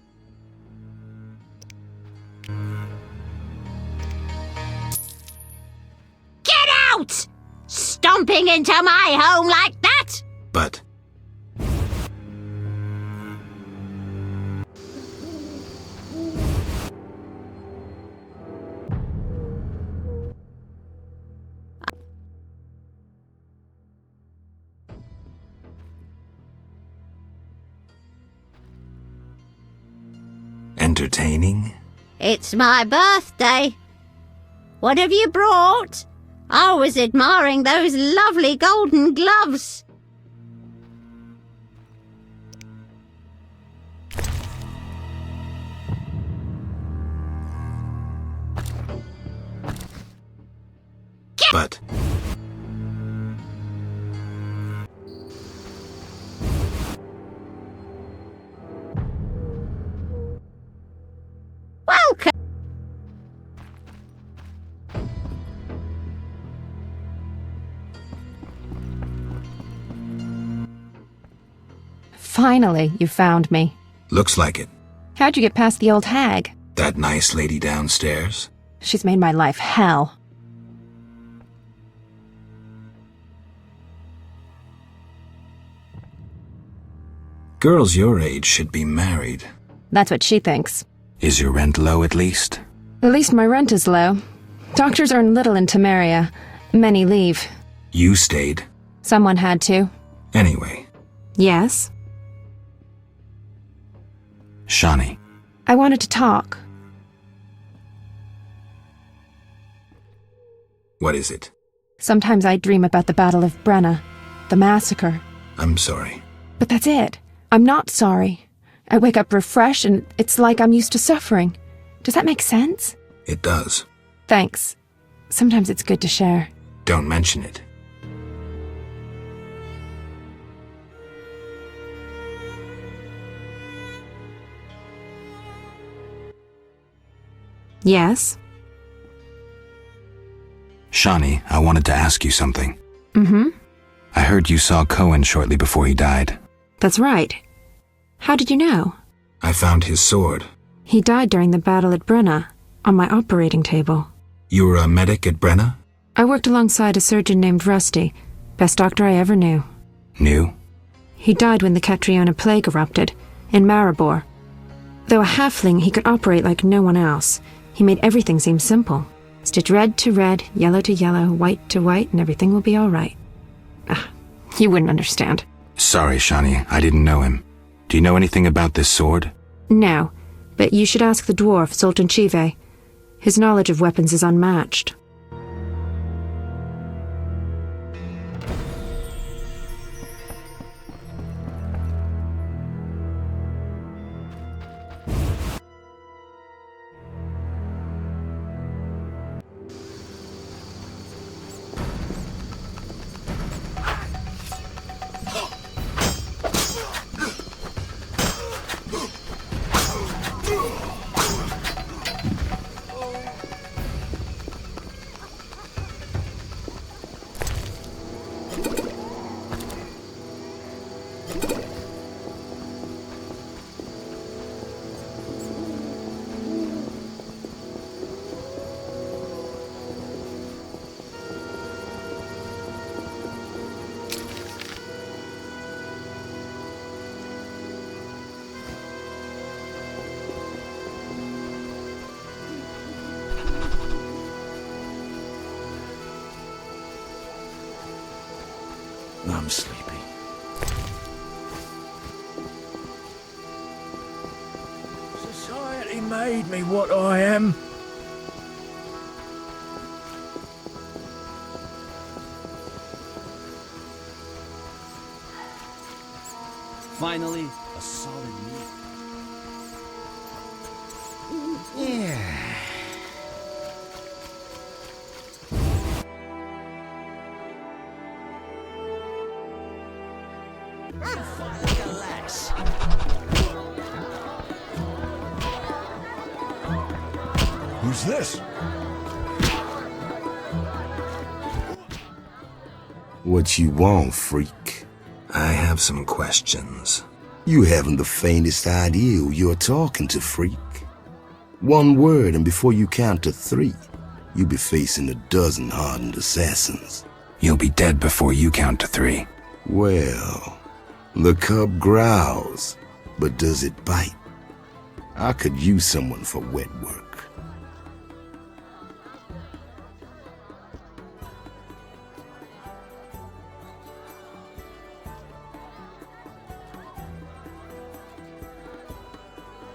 Get out! Stomping into my home like that? But... entertaining? It's my birthday. What have you brought? I was admiring those lovely golden gloves. But... Welcome. Finally, you found me. Looks like it. How'd you get past the old hag? That nice lady downstairs? She's made my life hell. Girls your age should be married. That's what she thinks. Is your rent low at least? At least my rent is low. Doctors earn little in Temeria. Many leave. You stayed. Someone had to. Anyway. Yes? Shani. I wanted to talk. What is it? Sometimes I dream about the Battle of Brenna, the massacre. I'm sorry. But that's it. I'm not sorry. I wake up refreshed and it's like I'm used to suffering. Does that make sense? It does. Thanks. Sometimes it's good to share. Don't mention it. Yes? Shani, I wanted to ask you something. Mm-hmm. I heard you saw Cohen shortly before he died. That's right. How did you know? I found his sword. He died during the battle at Brenna, on my operating table. You were a medic at Brenna? I worked alongside a surgeon named Rusty, best doctor I ever knew. Knew? He died when the Catriona plague erupted, in Maribor. Though a halfling, he could operate like no one else. He made everything seem simple. Stitch red to red, yellow to yellow, white to white, and everything will be all right. You wouldn't understand. Sorry, Shani, I didn't know him. Do you know anything about this sword? No, but you should ask the dwarf, Sultan Chive. His knowledge of weapons is unmatched. I'm sleepy. Society made me what I am. Finally, a solid meal. Yeah. Who's this? What you want, freak? I have some questions. You haven't the faintest idea who you're talking to, freak. One word, and before you count to 3, you'll be facing a dozen hardened assassins. You'll be dead before you count to 3. Well, the cub growls, but does it bite? I could use someone for wet work.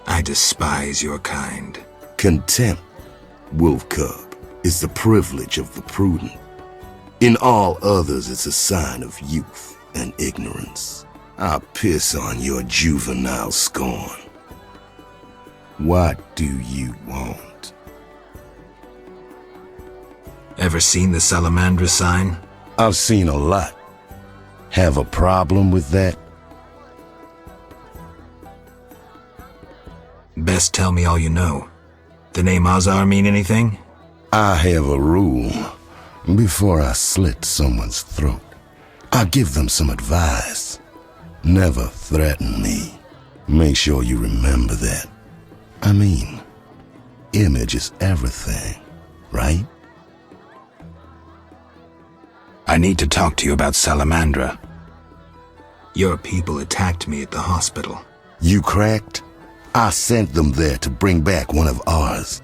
I despise your kind. Contempt, wolf cub, is the privilege of the prudent. In all others, it's a sign of youth and ignorance. I piss on your juvenile scorn. What do you want? Ever seen the Salamandra sign? I've seen a lot. Have a problem with that? Best tell me all you know. The name Azar mean anything? I have a rule. Before I slit someone's throat, I give them some advice. Never threaten me. Make sure you remember that. I mean, image is everything, right? I need to talk to you about Salamandra. Your people attacked me at the hospital. You cracked? I sent them there to bring back one of ours.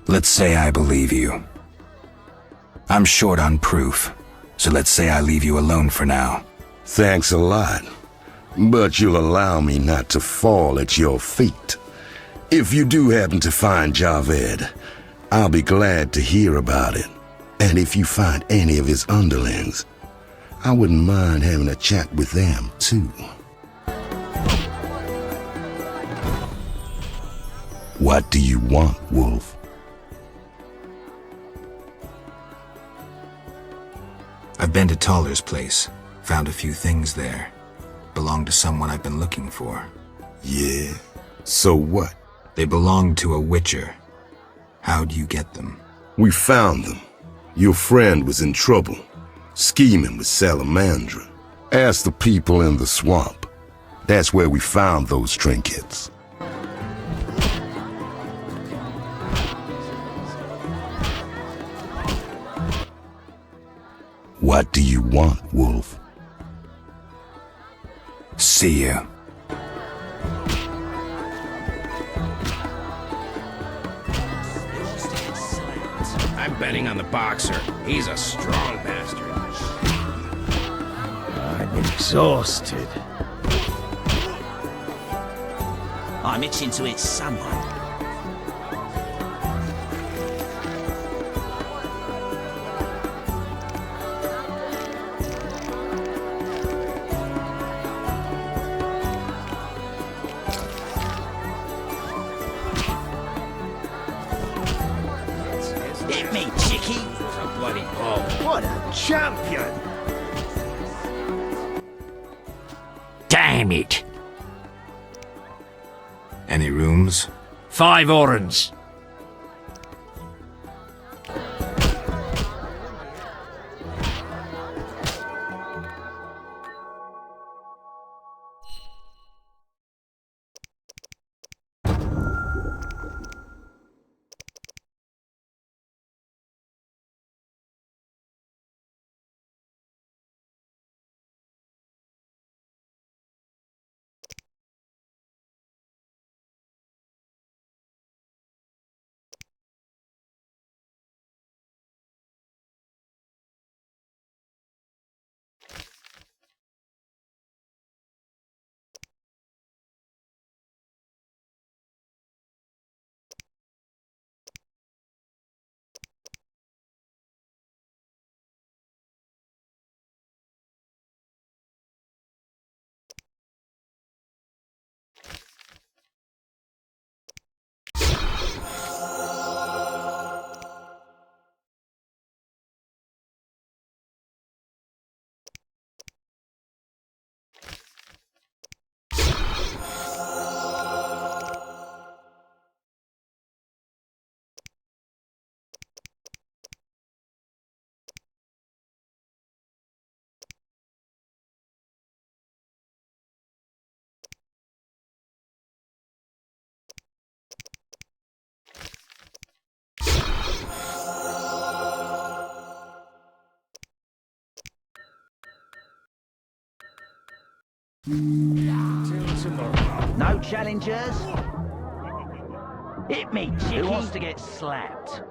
Let's say I believe you. I'm short on proof, so let's say I leave you alone for now. Thanks a lot, but you'll allow me not to fall at your feet. If you do happen to find Javed, I'll be glad to hear about it. And if you find any of his underlings, I wouldn't mind having a chat with them, too. What do you want, Wolf? I've been to Taller's place, found a few things there. Belong to someone I've been looking for. Yeah? So what? They belong to a witcher. How'd you get them? We found them. Your friend was in trouble, scheming with Salamandra. Ask the people in the swamp. That's where we found those trinkets. What do you want, Wolf? See you. I'm betting on the boxer. He's a strong bastard. I'm exhausted. I'm itching to hit someone. Hit me, chickie! A bloody ball. What a champion! Damn it! Any rooms? 5 orens. No challengers? Hit me, chickie. Who wants to get slapped?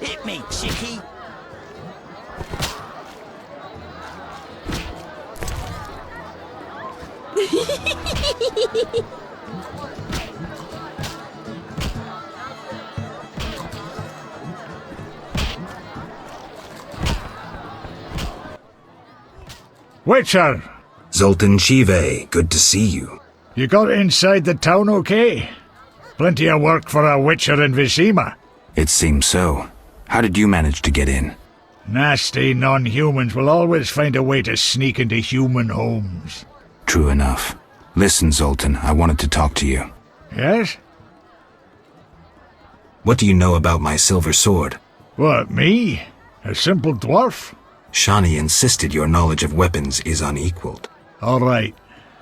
Hit me, chickie. Witcher! Zoltan Shive, good to see you. You got inside the town okay? Plenty of work for a Witcher in Vizima. It seems so. How did you manage to get in? Nasty non-humans will always find a way to sneak into human homes. True enough. Listen, Zoltan, I wanted to talk to you. Yes? What do you know about my silver sword? What, me? A simple dwarf? Shani insisted your knowledge of weapons is unequaled. All right.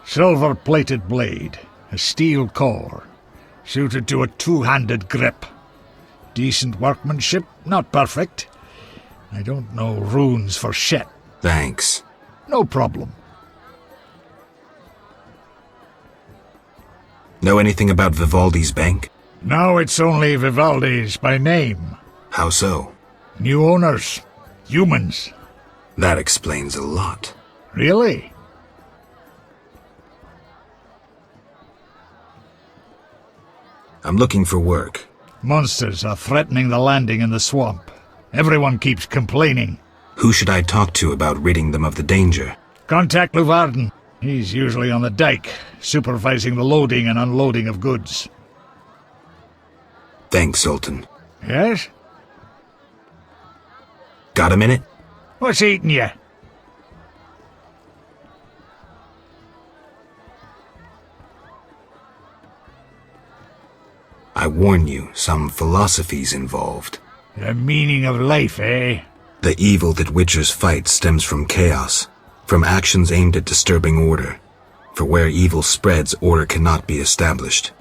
Silver-plated blade, a steel core, suited to a two-handed grip. Decent workmanship, not perfect. I don't know runes for shit. Thanks. No problem. Know anything about Vivaldi's bank? Now it's only Vivaldi's by name. How so? New owners. Humans. That explains a lot. Really? I'm looking for work. Monsters are threatening the landing in the swamp. Everyone keeps complaining. Who should I talk to about ridding them of the danger? Contact Luvarden. He's usually on the dike, supervising the loading and unloading of goods. Thanks, Zoltan. Yes? Got a minute? What's eating you? I warn you, some philosophy's involved. The meaning of life, eh? The evil that witchers fight stems from chaos, from actions aimed at disturbing order. For where evil spreads, order cannot be established.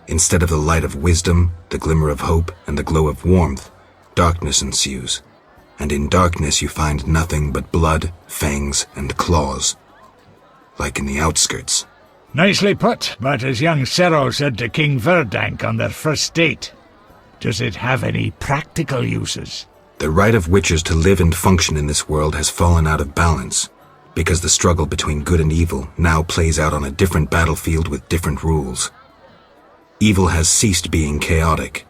Instead of the light of wisdom, the glimmer of hope, and the glow of warmth, darkness ensues. And in darkness you find nothing but blood, fangs, and claws. Like in the outskirts. Nicely put, but as young Cero said to King Verdank on their first date, does it have any practical uses? The right of witchers to live and function in this world has fallen out of balance, because the struggle between good and evil now plays out on a different battlefield with different rules. Evil has ceased being chaotic.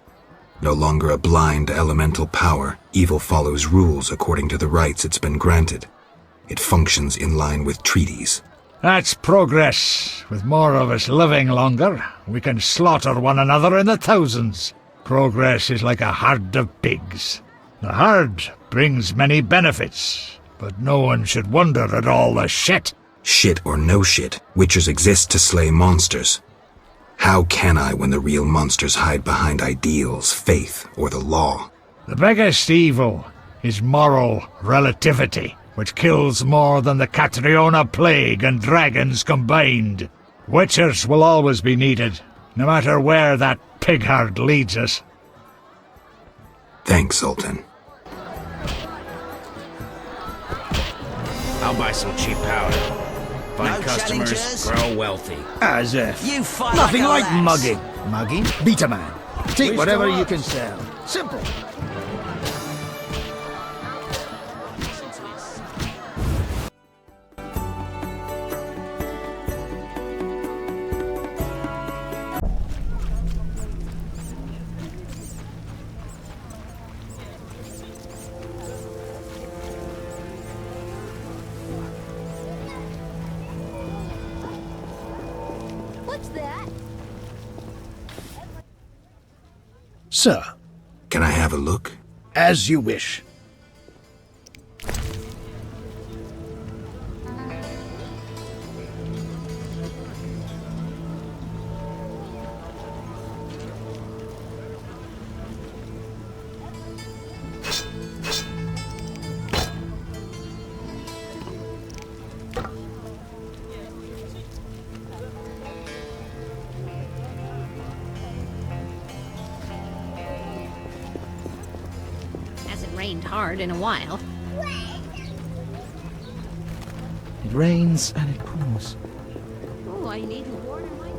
No longer a blind elemental power, evil follows rules according to the rights it's been granted. It functions in line with treaties. That's progress. With more of us living longer, we can slaughter one another in the thousands. Progress is like a herd of pigs. The herd brings many benefits, but no one should wonder at all the shit. Shit or no shit, witchers exist to slay monsters. How can I when the real monsters hide behind ideals, faith, or the law? The biggest evil is moral relativity, which kills more than the Catriona plague and dragons combined. Witchers will always be needed, no matter where that pig herd leads us. Thanks, Sultan. I'll buy some cheap powder. Find customers, grow wealthy. As if. You fight Nothing like like a lass. mugging. Mugging? Beat a man. Take Wish whatever to you us. can sell. Simple. What's that? Sir, Can I have a look? as you wish. Hasn't rained hard in a while. It rains and it pours. Oh, I need to water my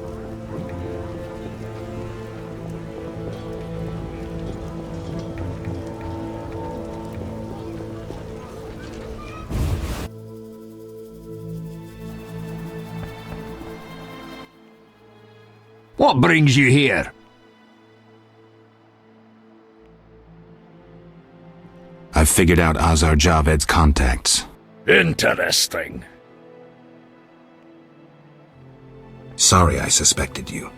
What brings you here? I've figured out Azar Javed's contacts. Interesting. Sorry I suspected you.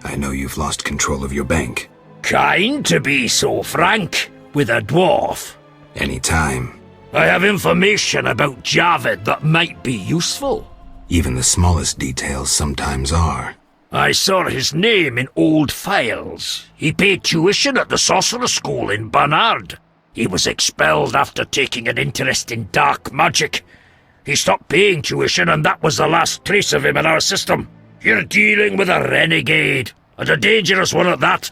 I know you've lost control of your bank. Kind to be so frank with a dwarf. Anytime. I have information about Javed that might be useful. Even the smallest details sometimes are. I saw his name in old files. He paid tuition at the sorcerer school in Barnard. He was expelled after taking an interest in dark magic. He stopped paying tuition, and that was the last trace of him in our system. You're dealing with a renegade, and a dangerous one at that.